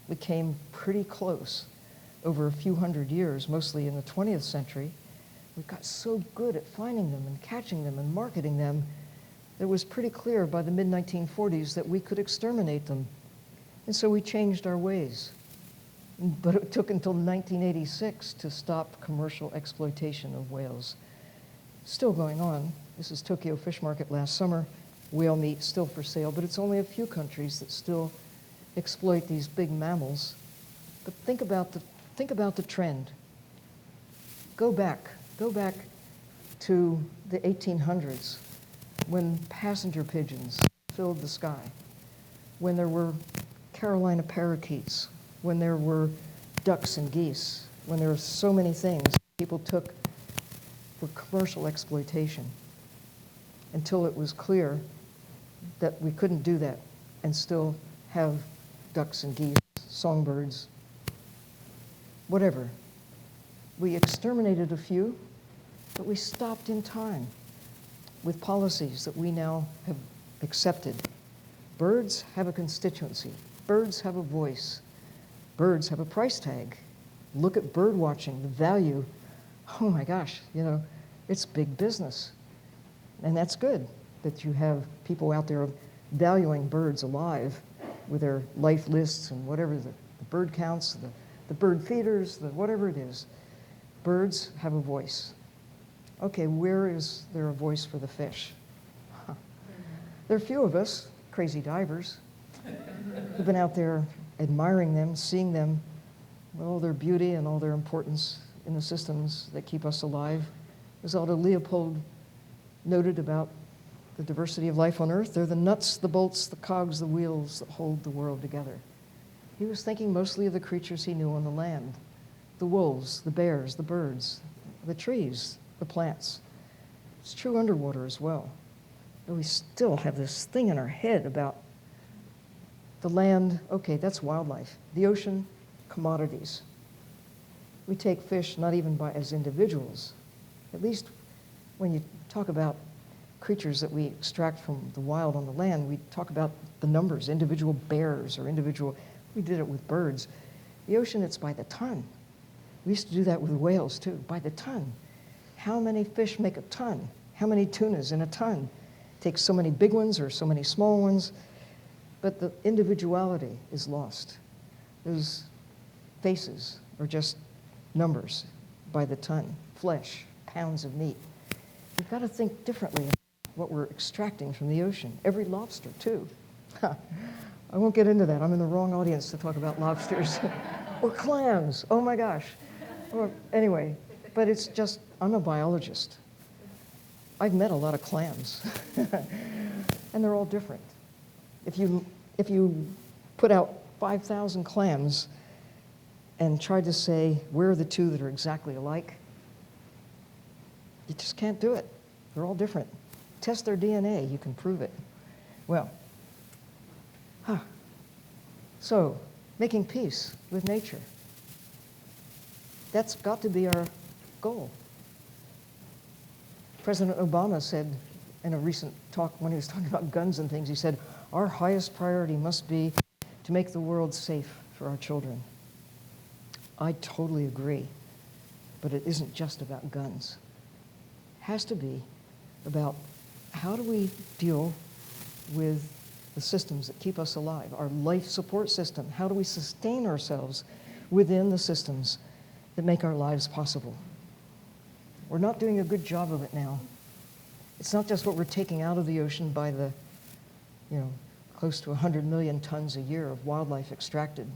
We came pretty close over a few hundred years, mostly in the 20th century. We got so good at finding them and catching them and marketing them that it was pretty clear by the mid-1940s that we could exterminate them. And so we changed our ways. But it took until 1986 to stop commercial exploitation of whales. Still going on. This is Tokyo Fish Market last summer. Whale meat still for sale, but it's only a few countries that still exploit these big mammals. But think about the trend. Go back to the 1800s when passenger pigeons filled the sky, when there were Carolina parakeets, when there were ducks and geese, when there were so many things people took for commercial exploitation, until it was clear that we couldn't do that and still have ducks and geese, songbirds, whatever. We exterminated a few, but we stopped in time with policies that we now have accepted. Birds have a constituency. Birds have a voice. Birds have a price tag. Look at bird watching, the value. Oh my gosh, it's big business. And that's good that you have people out there valuing birds alive with their life lists and whatever, the bird counts, the bird feeders, whatever it is. Birds have a voice. Okay, where is there a voice for the fish? Huh. There are a few of us, crazy divers, who've been out there admiring them, seeing them, all their beauty and all their importance in the systems that keep us alive. As Aldo Leopold noted about the diversity of life on Earth, they're the nuts, the bolts, the cogs, the wheels that hold the world together. He was thinking mostly of the creatures he knew on the land, the wolves, the bears, the birds, the trees, the plants. It's true underwater as well. But we still have this thing in our head about the land. Okay, that's wildlife. The ocean, commodities. We take fish not even as individuals. At least when you talk about creatures that we extract from the wild on the land, we talk about the numbers, individual bears or we did it with birds. The ocean, it's by the ton. We used to do that with whales too, by the ton. How many fish make a ton? How many tunas in a ton? take so many big ones or so many small ones, but the individuality is lost. Those faces are just numbers by the ton, flesh, pounds of meat. We've got to think differently about what we're extracting from the ocean. Every lobster, too. I won't get into that. I'm in the wrong audience to talk about lobsters. Or clams. Oh, my gosh. Or, anyway, but it's just, I'm a biologist. I've met a lot of clams. And they're all different. If you put out 5,000 clams and tried to say, where are the two that are exactly alike? You just can't do it. They're all different. Test their DNA, you can prove it. Well, so making peace with nature. That's got to be our goal. President Obama said in a recent talk when he was talking about guns and things, he said, our highest priority must be to make the world safe for our children. I totally agree, but it isn't just about guns. It has to be about how do we deal with the systems that keep us alive, our life support system. How do we sustain ourselves within the systems that make our lives possible? We're not doing a good job of it now. It's not just what we're taking out of the ocean by the, close to 100 million tons a year of wildlife extracted.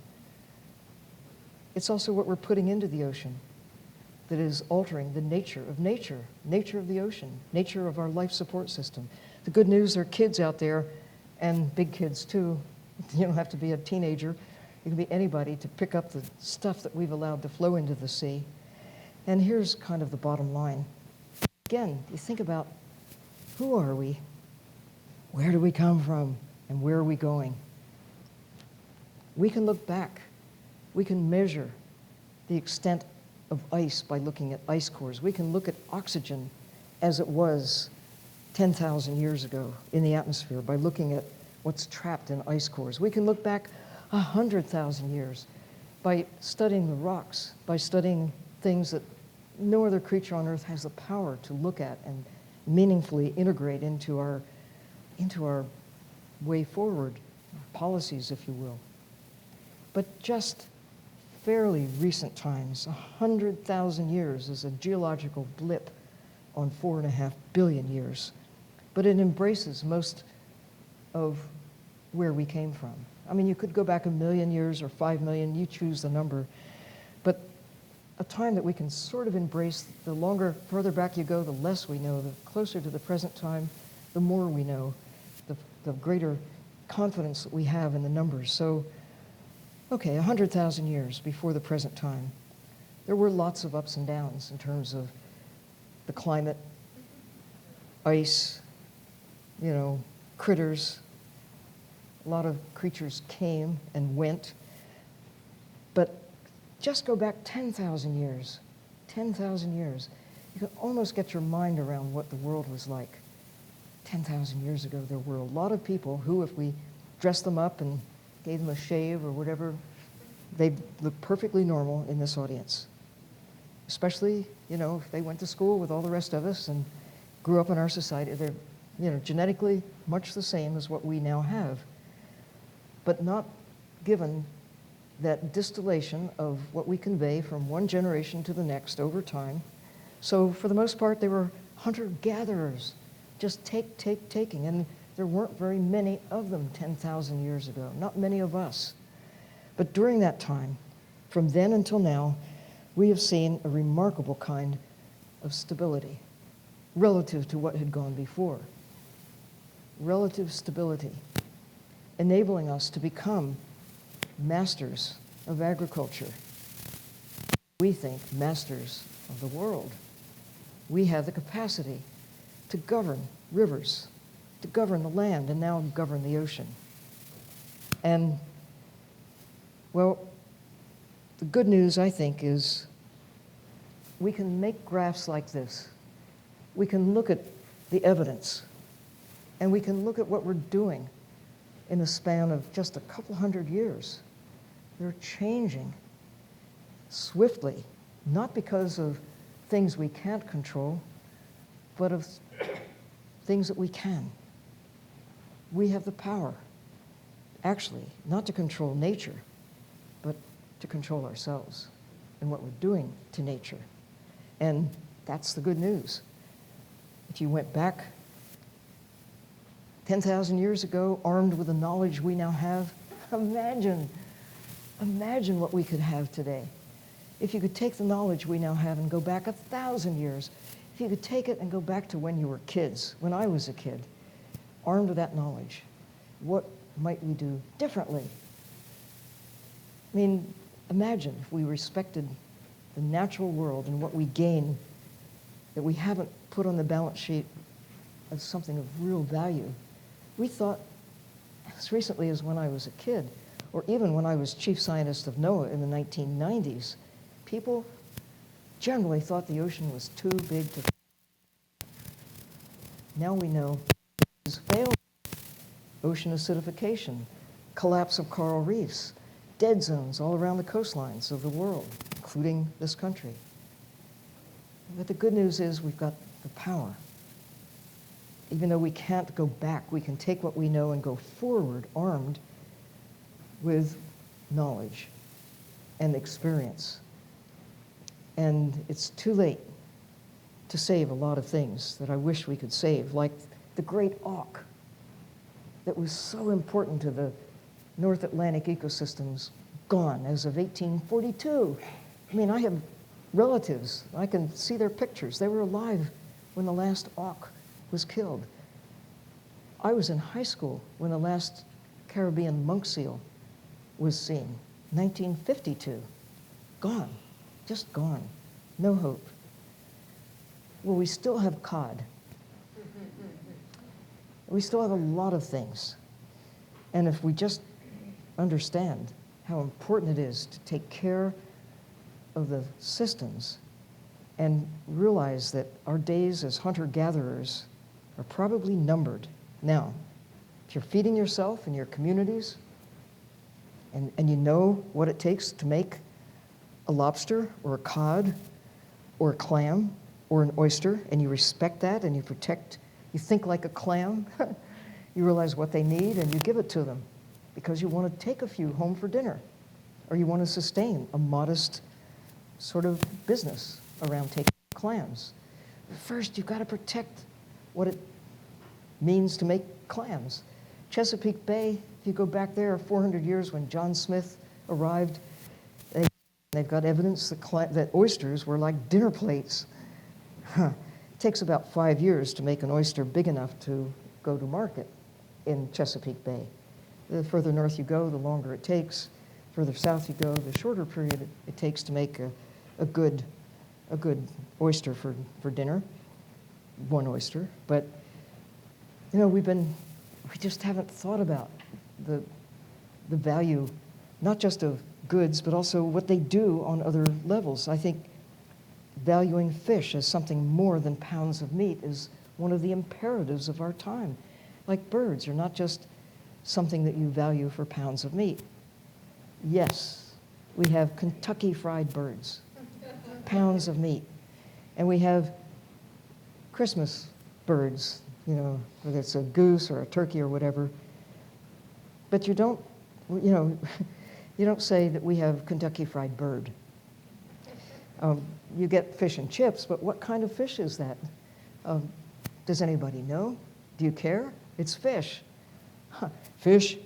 It's also what we're putting into the ocean that is altering the nature of the ocean, nature of our life support system. The good news, there are kids out there, and big kids too. You don't have to be a teenager. You can be anybody to pick up the stuff that we've allowed to flow into the sea. And here's kind of the bottom line. Again, you think about who are we? Where do we come from? And where are we going? We can look back. We can measure the extent of ice by looking at ice cores. We can look at oxygen as it was 10,000 years ago in the atmosphere by looking at what's trapped in ice cores. We can look back 100,000 years by studying the rocks, by studying things that no other creature on Earth has the power to look at and meaningfully integrate into our way forward, policies, if you will. But just fairly recent times, 100,000 years is a geological blip on 4.5 billion years. But it embraces most of where we came from. I mean, you could go back 1 million years or 5 million, you choose the number. But a time that we can sort of embrace, the further back you go, the less we know. The closer to the present time, the more we know, the greater confidence that we have in the numbers. So, okay, 100,000 years before the present time. There were lots of ups and downs in terms of the climate, ice, critters. A lot of creatures came and went. But just go back 10,000 years. 10,000 years. You can almost get your mind around what the world was like. 10,000 years ago, there were a lot of people who, if we dressed them up and gave them a shave or whatever, they'd look perfectly normal in this audience. Especially, if they went to school with all the rest of us and grew up in our society. They're, genetically much the same as what we now have, but not given that distillation of what we convey from one generation to the next over time. So for the most part, they were hunter-gatherers, just taking. And there weren't very many of them 10,000 years ago, not many of us. But during that time, from then until now, we have seen a remarkable kind of stability relative to what had gone before. Relative stability, enabling us to become masters of agriculture. We think masters of the world. We have the capacity to govern rivers, to govern the land, and now govern the ocean. And, well, the good news, I think, is we can make graphs like this. We can look at the evidence, and we can look at what we're doing in the span of just a couple hundred years. They're changing swiftly, not because of things we can't control, but of things that we can. we have the power, actually, not to control nature, but to control ourselves and what we're doing to nature. And that's the good news. If you went back 10,000 years ago, armed with the knowledge we now have, imagine what we could have today. If you could take the knowledge we now have and go back 1,000 years, if you could take it and go back to when you were kids, when I was a kid, armed with that knowledge, what might we do differently? I mean, imagine if we respected the natural world and what we gain that we haven't put on the balance sheet as something of real value. We thought, as recently as when I was a kid, or even when I was chief scientist of NOAA in the 1990s, people generally thought the ocean was too big to fail. Now we know it's failed. Ocean acidification, collapse of coral reefs, dead zones all around the coastlines of the world, including this country. But the good news is we've got the power. Even though we can't go back, we can take what we know and go forward armed with knowledge and experience. And it's too late to save a lot of things that I wish we could save, like the great auk that was so important to the North Atlantic ecosystems, gone as of 1842. I mean, I have relatives. I can see their pictures. They were alive when the last auk was killed. I was in high school when the last Caribbean monk seal was seen, 1952. Gone, just gone, no hope. Well, we still have cod. We still have a lot of things. And if we just understand how important it is to take care of the systems and realize that our days as hunter-gatherers are probably numbered. Now, if you're feeding yourself and your communities, and you know what it takes to make a lobster or a cod or a clam or an oyster, and you respect that and you protect, you think like a clam, you realize what they need and you give it to them because you want to take a few home for dinner, or you want to sustain a modest sort of business around taking clams. First, you've got to protect what it means to make clams. Chesapeake Bay, if you go back there 400 years when John Smith arrived, they've got evidence that oysters were like dinner plates. It takes about 5 years to make an oyster big enough to go to market in Chesapeake Bay. The further north you go, the longer it takes. Further south you go, the shorter period it takes to make a good oyster for dinner, one oyster. But you know, we just haven't thought about the value, not just of goods, but also what they do on other levels. I think valuing fish as something more than pounds of meat is one of the imperatives of our time. Like birds are not just something that you value for pounds of meat. Yes, we have Kentucky fried birds, pounds of meat. And we have Christmas birds, you know, whether it's a goose or a turkey or whatever. But you don't say that we have Kentucky fried bird. You get fish and chips, but what kind of fish is that? Does anybody know? Do you care? It's fish. Huh. Fish,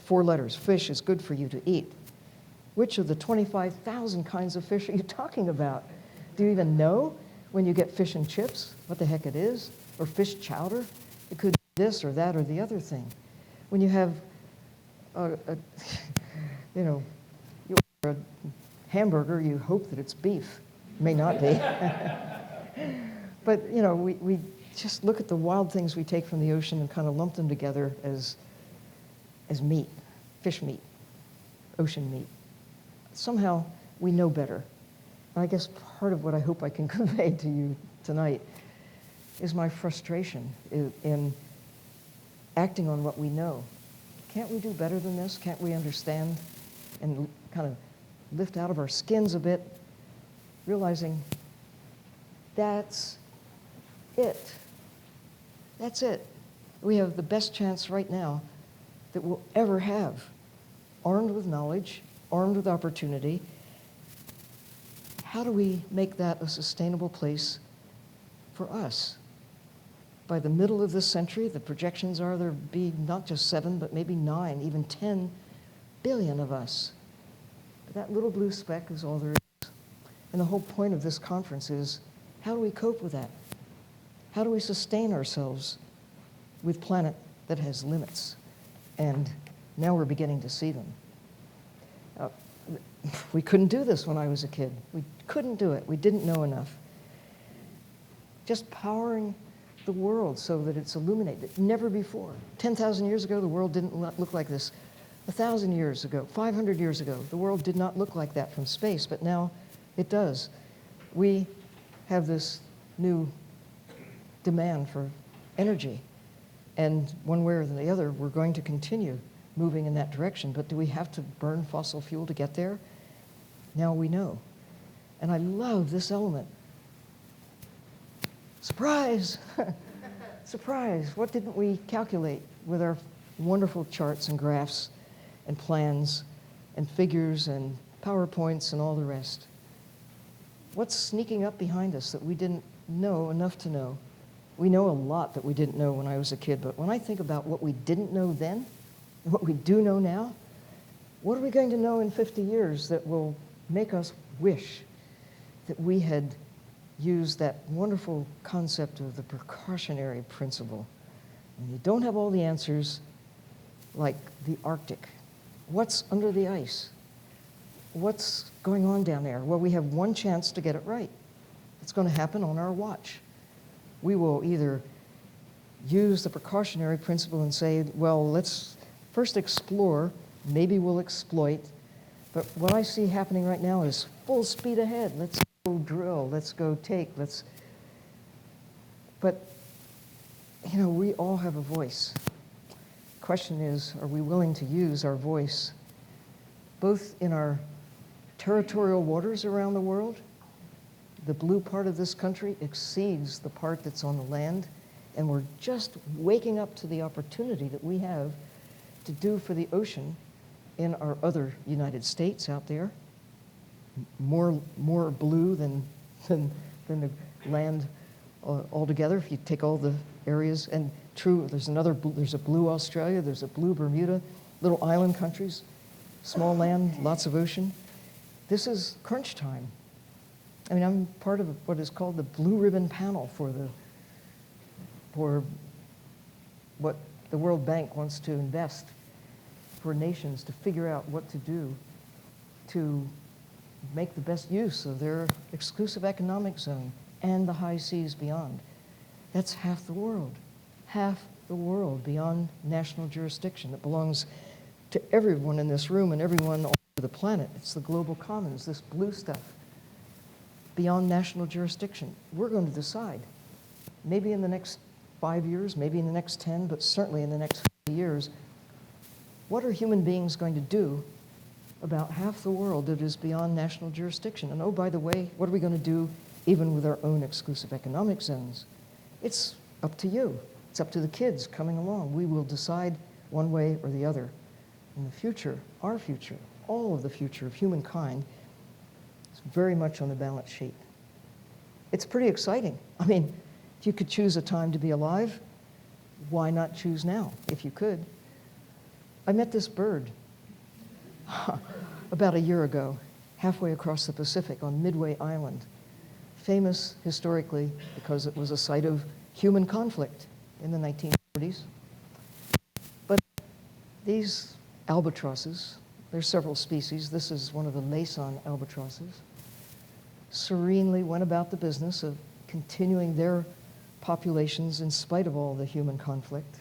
4 letters. Fish is good for you to eat. Which of the 25,000 kinds of fish are you talking about? Do you even know when you get fish and chips what the heck it is? Or fish chowder? It could be this or that or the other thing. When you have you order a hamburger, you hope that it's beef. May not be. But, you know, we just look at the wild things we take from the ocean and kind of lump them together as meat, fish meat, ocean meat. Somehow we know better. And I guess part of what I hope I can convey to you tonight is my frustration in acting on what we know. Can't we do better than this? Can't we understand and kind of lift out of our skins a bit, realizing that's it. That's it. We have the best chance right now that we'll ever have, armed with knowledge, armed with opportunity. How do we make that a sustainable place for us? By the middle of this century, the projections are there'll be not just 7, but maybe 9, even 10 billion of us. But that little blue speck is all there is. And the whole point of this conference is, how do we cope with that? How do we sustain ourselves with a planet that has limits? And now we're beginning to see them. We couldn't do this when I was a kid. We couldn't do it. We didn't know enough. Just powering the world so that it's illuminated. Never before. 10,000 years ago, the world didn't look like this. 1,000 years ago, 500 years ago, the world did not look like that from space, but now it does. We have this new demand for energy, and one way or the other, we're going to continue moving in that direction. But do we have to burn fossil fuel to get there? Now we know. And I love this element. Surprise! Surprise! What didn't we calculate with our wonderful charts and graphs and plans and figures and PowerPoints and all the rest? What's sneaking up behind us that we didn't know enough to know? We know a lot that we didn't know when I was a kid, but when I think about what we didn't know then and what we do know now, what are we going to know in 50 years that will make us wish that we had used that wonderful concept of the precautionary principle? When you don't have all the answers, like the Arctic, what's under the ice? What's going on down there? Well, we have one chance to get it right. It's going to happen on our watch. We will either use the precautionary principle and say, well, let's first explore, maybe we'll exploit, but what I see happening right now is full speed ahead. Let's go drill, let's go take, But, you know, we all have a voice. The question is, are we willing to use our voice, both in our territorial waters around the world? The blue part of this country exceeds the part that's on the land, and we're just waking up to the opportunity that we have to do for the ocean in our other United States out there. More blue than the land altogether, if you take all the areas. And true, there's a blue Australia, there's a blue Bermuda, little island countries, small land, lots of ocean. This is crunch time. I mean, I'm part of what is called the Blue Ribbon Panel for what the World Bank wants to invest for nations to figure out what to do to make the best use of their exclusive economic zone and the high seas beyond. That's half the world beyond national jurisdiction. It belongs to everyone in this room and everyone all over the planet. It's the global commons, this blue stuff, beyond national jurisdiction. We're going to decide, maybe in the next 5 years, maybe in the next 10, but certainly in the next 50 years, what are human beings going to do about half the world that is beyond national jurisdiction? And oh, by the way, what are we going to do even with our own exclusive economic zones? It's up to you. It's up to the kids coming along. We will decide one way or the other. In the future, our future, all of the future of humankind is very much on the balance sheet. It's pretty exciting. I mean, if you could choose a time to be alive, why not choose now, if you could? I met this bird about a year ago, halfway across the Pacific on Midway Island, famous historically because it was a site of human conflict in the 1940s. But these albatrosses, there's several species, this is one of the Laysan albatrosses, serenely went about the business of continuing their populations in spite of all the human conflict.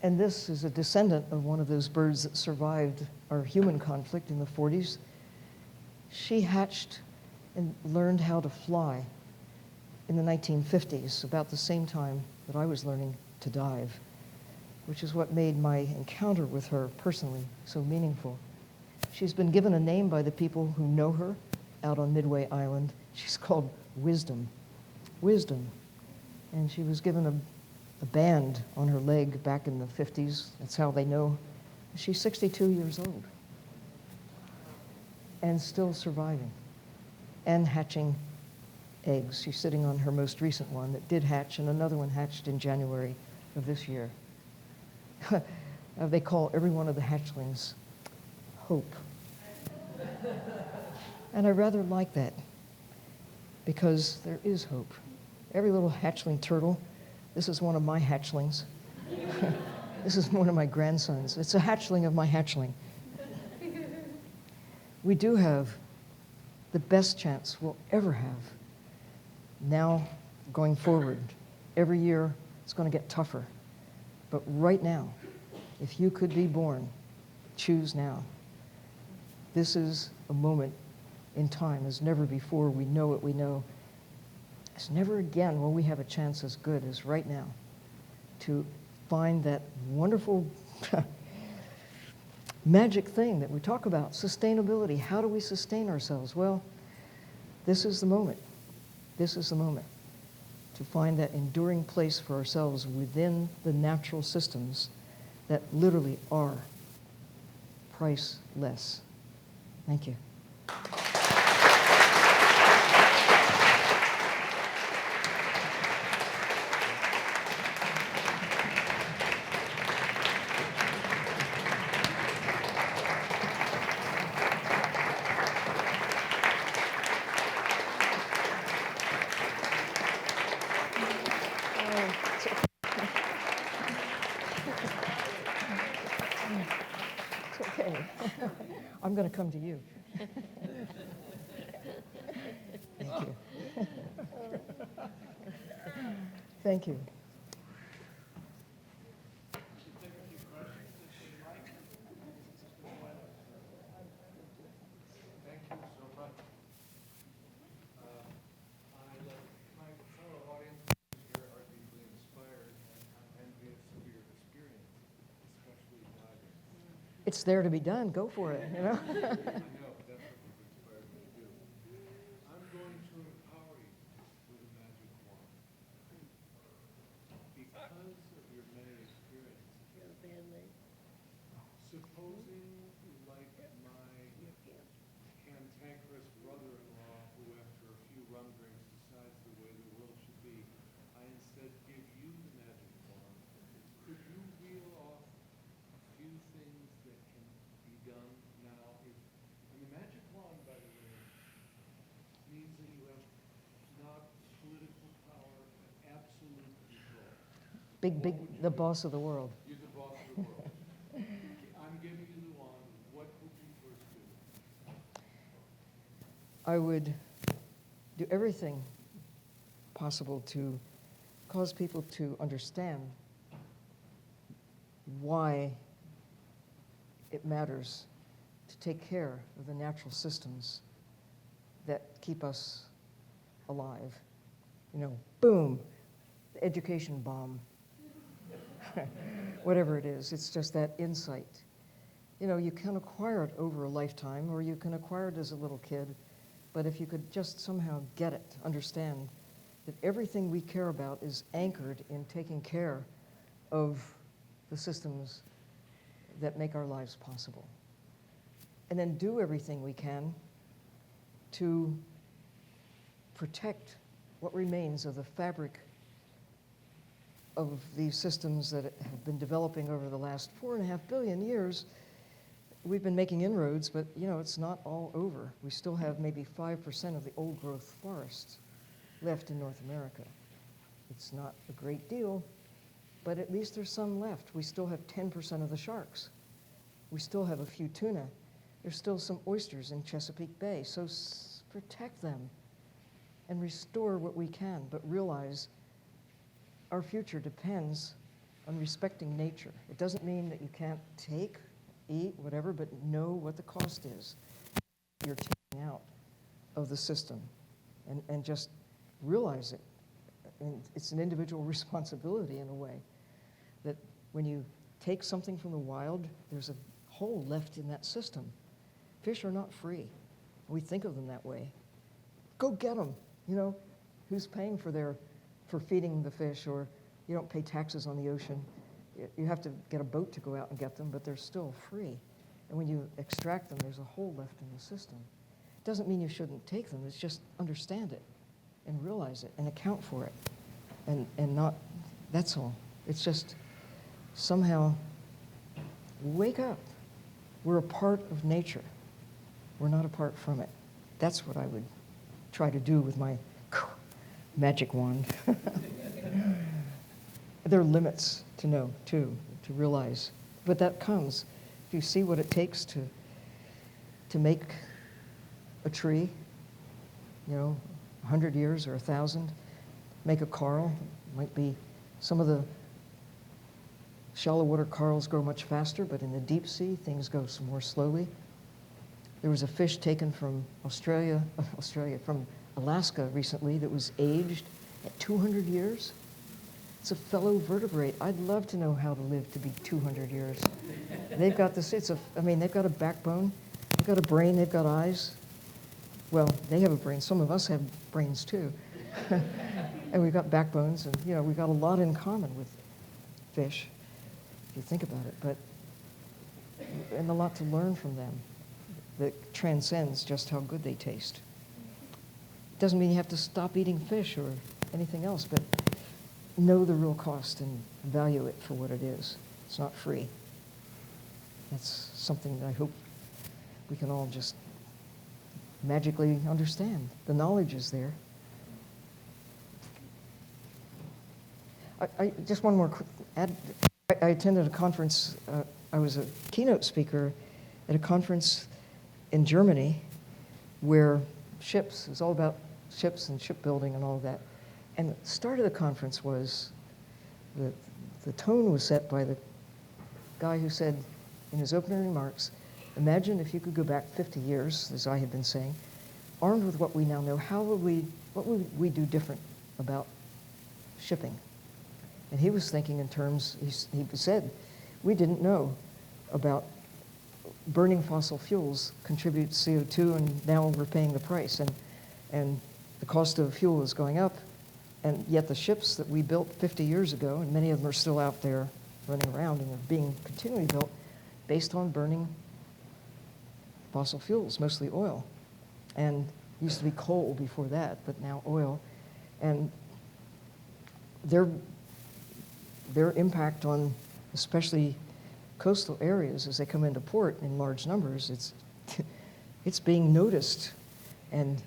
And this is a descendant of one of those birds that survived our human conflict in the 40s. She hatched and learned how to fly in the 1950s, about the same time that I was learning to dive, which is what made my encounter with her personally so meaningful. She's been given a name by the people who know her out on Midway Island. She's called Wisdom. Wisdom. And she was given a band on her leg back in the 50s. That's how they know. She's 62 years old and still surviving and hatching eggs. She's sitting on her most recent one that did hatch, and another one hatched in January of this year. They call every one of the hatchlings Hope. And I rather like that, because there is hope. Every little hatchling turtle, this is one of my hatchlings. This is one of my grandsons. It's a hatchling of my hatchling. We do have the best chance we'll ever have. Now, going forward, every year it's going to get tougher. But right now, if you could be born, choose now. This is a moment in time as never before. We know what we know. As never again will we have a chance as good as right now to find that wonderful magic thing that we talk about, sustainability. How do we sustain ourselves? Well, this is the moment. This is the moment to find that enduring place for ourselves within the natural systems that literally are priceless. Thank you. It's okay. I'm going to come to you. Thank you. Thank you. Thank you so much. My fellow audience here are deeply inspired, and I'm envious of your experience, especially diving. It's there to be done. Go for it, you know? I know, that's what you've inspired me to do. I'm going to empower you with a magic wand. Because of your many experiences, supposing, like my cantankerous brother-in-law, who after a few rum drinks decides the way the world should be, I instead give you the magic wand, could you reel off a few things that can be done now? And the magic wand, by the way, means that you have not political power, but absolute control. The boss of the world. You're the boss of the world. I'm giving you the wand. What would you first do? I would do everything possible to cause people to understand why it matters to take care of the natural systems that keep us alive. You know, boom, the education bomb. Whatever it is, it's just that insight. You know, you can acquire it over a lifetime, or you can acquire it as a little kid, but if you could just somehow get it, understand that everything we care about is anchored in taking care of the systems that make our lives possible. And then do everything we can to protect what remains of the fabric of these systems that have been developing over the last 4.5 billion years. We've been making inroads, but you know, it's not all over. We still have maybe 5% of the old growth forests left in North America. It's not a great deal, but at least there's some left. We still have 10% of the sharks. We still have a few tuna. There's still some oysters in Chesapeake Bay, so protect them and restore what we can, but realize our future depends on respecting nature. It doesn't mean that you can't take, eat, whatever, but know what the cost is you're taking out of the system, and just realize it. And it's an individual responsibility in a way, that when you take something from the wild, there's a hole left in that system. Fish are not free. We think of them that way. Go get them. You know, who's paying for feeding the fish, or You don't pay taxes on the ocean. You have to get a boat to go out and get them, but they're still free. And when you extract them, there's a hole left in the system. It doesn't mean you shouldn't take them. It's just understand it and realize it and account for it. And not, that's all. It's just somehow wake up. We're a part of nature. We're not apart from it. That's what I would try to do with my magic wand. There are limits to know, too, to realize. But that comes. If you see what it takes to make a tree, 100 years or 1,000, make a coral, might be some of the shallow water corals grow much faster, but in the deep sea, things go some more slowly. There was a fish taken from from Alaska recently that was aged at 200 years. It's a fellow vertebrate. I'd love to know how to live to be 200 years. They've got this, they've got a backbone, they've got a brain, they've got eyes. Well, they have a brain. Some of us have brains too. And we've got backbones, and we've got a lot in common with fish, if you think about it, and a lot to learn from them that transcends just how good they taste. Doesn't mean you have to stop eating fish or anything else, but know the real cost and value it for what it is. It's not free. That's something that I hope we can all just magically understand. The knowledge is there. I just one more add. I attended a conference. I was a keynote speaker at a conference in Germany where ships, it was all about ships and shipbuilding and all of that. And the start of the conference was, the tone was set by the guy who said in his opening remarks, imagine if you could go back 50 years, as I had been saying, armed with what we now know, what would we do different about shipping? And he was thinking in terms, he said, we didn't know about burning fossil fuels contributes CO2, and now we're paying the price. And the cost of fuel is going up, and yet the ships that we built 50 years ago, and many of them are still out there running around and are being continually built based on burning fossil fuels, mostly oil. And it used to be coal before that, but now oil. And their impact on especially coastal areas as they come into port in large numbers, it's being noticed, and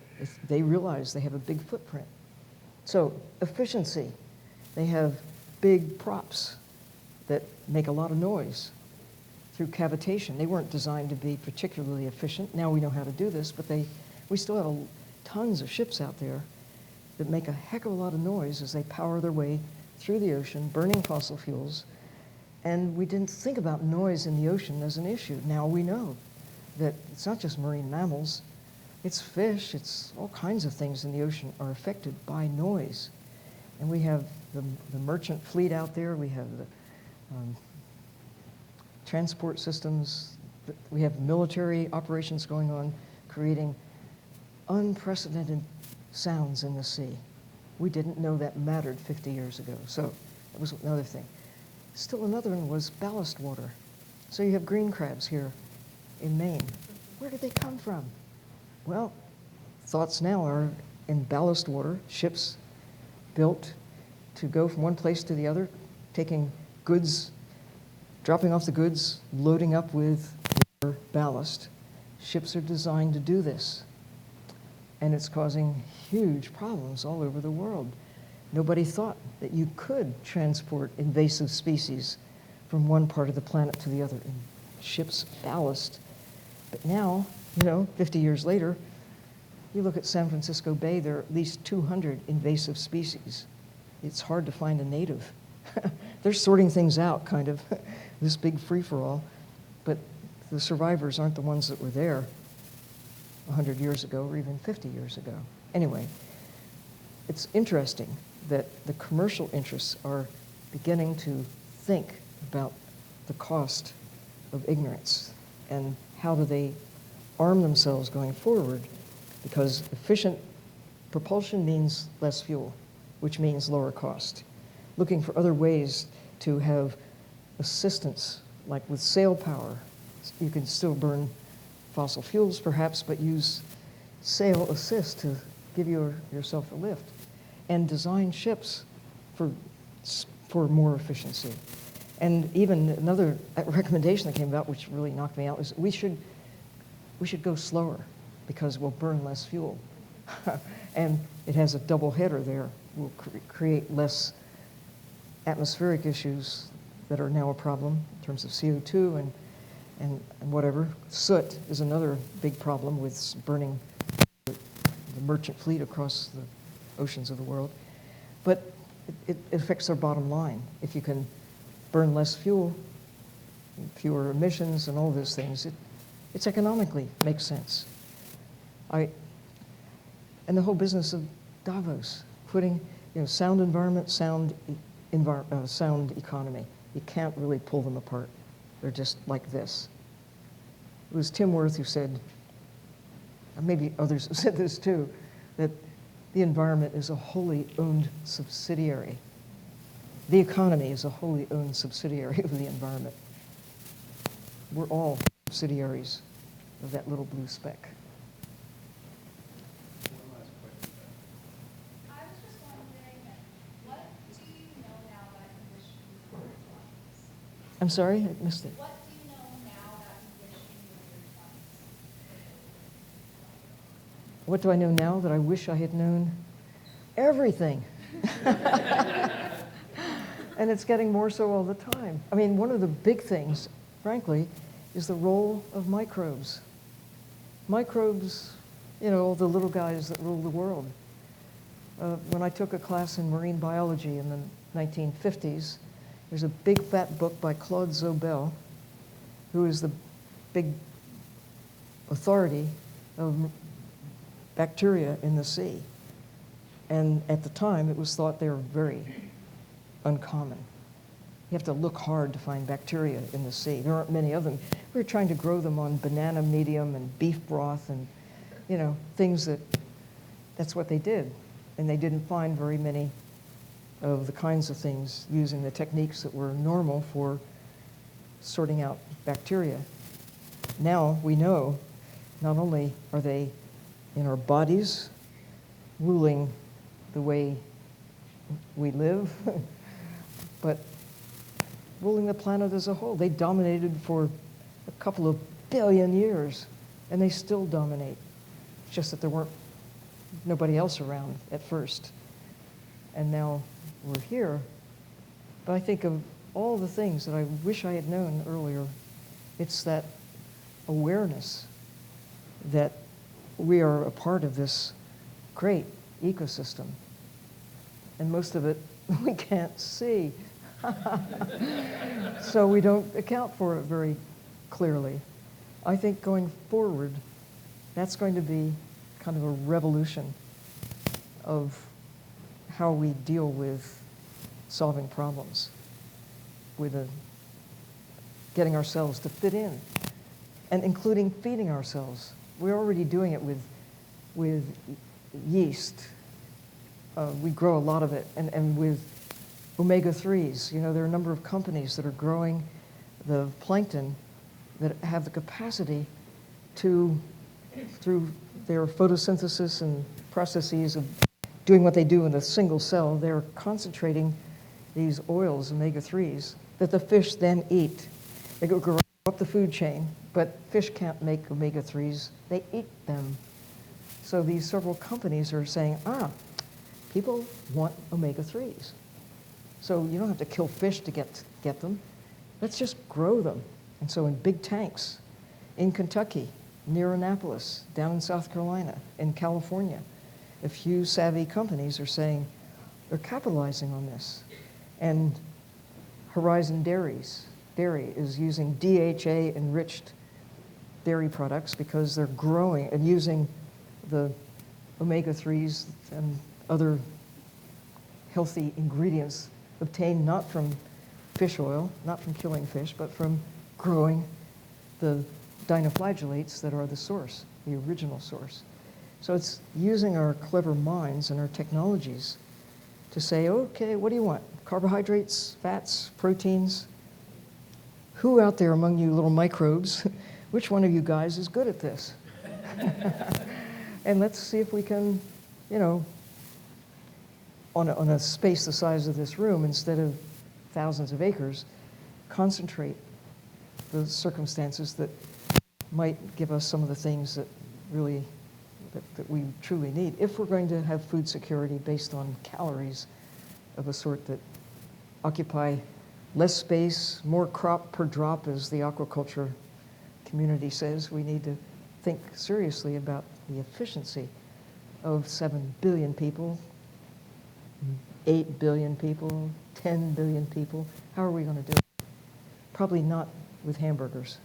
they realize they have a big footprint. So efficiency, they have big props that make a lot of noise through cavitation. They weren't designed to be particularly efficient. Now we know how to do this, but we still have tons of ships out there that make a heck of a lot of noise as they power their way through the ocean, burning fossil fuels. And we didn't think about noise in the ocean as an issue. Now we know that it's not just marine mammals, it's fish, it's all kinds of things in the ocean are affected by noise. And we have the merchant fleet out there, we have the transport systems, we have military operations going on, creating unprecedented sounds in the sea. We didn't know that mattered 50 years ago, so that was another thing. Still another one was ballast water. So you have green crabs here in Maine. Where did they come from? Well, thoughts now are in ballast water, ships built to go from one place to the other, taking goods, dropping off the goods, loading up with ballast. Ships are designed to do this, and it's causing huge problems all over the world. Nobody thought that you could transport invasive species from one part of the planet to the other in ships' ballast. But now, 50 years later, you look at San Francisco Bay, there are at least 200 invasive species. It's hard to find a native. They're sorting things out, kind of, this big free-for-all. But the survivors aren't the ones that were there 100 years ago or even 50 years ago. Anyway, it's interesting that the commercial interests are beginning to think about the cost of ignorance and how do they arm themselves going forward, because efficient propulsion means less fuel, which means lower cost. looking for other ways to have assistance, like with sail power. You can still burn fossil fuels perhaps, but use sail assist to give yourself a lift. And design ships for more efficiency. And even another recommendation that came about, which really knocked me out, was we should go slower because we'll burn less fuel. And it has a double header there. We'll create less atmospheric issues that are now a problem in terms of CO2 and whatever. Soot is another big problem with burning the merchant fleet across the oceans of the world. But it affects our bottom line. If you can burn less fuel, fewer emissions and all those things, it's economically makes sense. And the whole business of Davos, putting sound environment, sound economy. You can't really pull them apart. They're just like this. It was Tim Wirth who said, and maybe others have said this too, that the environment is a wholly owned subsidiary. The economy is a wholly owned subsidiary of the environment. We're all subsidiaries of that little blue speck. One last question. I was just wondering, what do you know now that you wish you knew in your 20s? I'm sorry, I missed it. What do you know now that you wish you knew in your 20s? What do I know now that I wish I had known? Everything. And it's getting more so all the time. I mean, one of the big things, frankly, is the role of microbes. Microbes, all the little guys that rule the world. When I took a class in marine biology in the 1950s, there's a big fat book by Claude Zobel, who is the big authority of bacteria in the sea. And at the time, it was thought they were very uncommon. You have to look hard to find bacteria in the sea. There aren't many of them. We were trying to grow them on banana medium and beef broth and, things that's what they did. And they didn't find very many of the kinds of things using the techniques that were normal for sorting out bacteria. Now we know not only are they in our bodies, ruling the way we live, but ruling the planet as a whole. They dominated for a couple of billion years, and they still dominate. It's just that there weren't nobody else around at first. And now we're here. But I think of all the things that I wish I had known earlier. It's that awareness that we are a part of this great ecosystem. And most of it we can't see. So we don't account for it very clearly. I think going forward, that's going to be kind of a revolution of how we deal with solving problems, with getting ourselves to fit in, and including feeding ourselves. We're already doing it with yeast. We grow a lot of it, and with omega-3s. There are a number of companies that are growing the plankton that have the capacity to, through their photosynthesis and processes of doing what they do in a single cell, they're concentrating these oils, omega-3s, that the fish then eat. They go up the food chain, but fish can't make omega-3s. They eat them. So these several companies are saying, people want omega-3s. So you don't have to kill fish to get them. Let's just grow them. And so in big tanks, in Kentucky, near Annapolis, down in South Carolina, in California, a few savvy companies are saying they're capitalizing on this. And Horizon Dairy is using DHA-enriched dairy products because they're growing and using the omega-3s and other healthy ingredients obtained not from fish oil, not from killing fish, but from growing the dinoflagellates that are the source, the original source. So it's using our clever minds and our technologies to say, okay, what do you want? Carbohydrates, fats, proteins? Who out there among you little microbes, which one of you guys is good at this? And let's see if we can, you know, on a space the size of this room, instead of thousands of acres, concentrate the circumstances that might give us some of the things that really, that we truly need, if we're going to have food security based on calories of a sort that occupy less space, more crop per drop, as the aquaculture community says. We need to think seriously about the efficiency of 7 billion people, 8 billion people, 10 billion people. How are we going to do it? Probably not with hamburgers.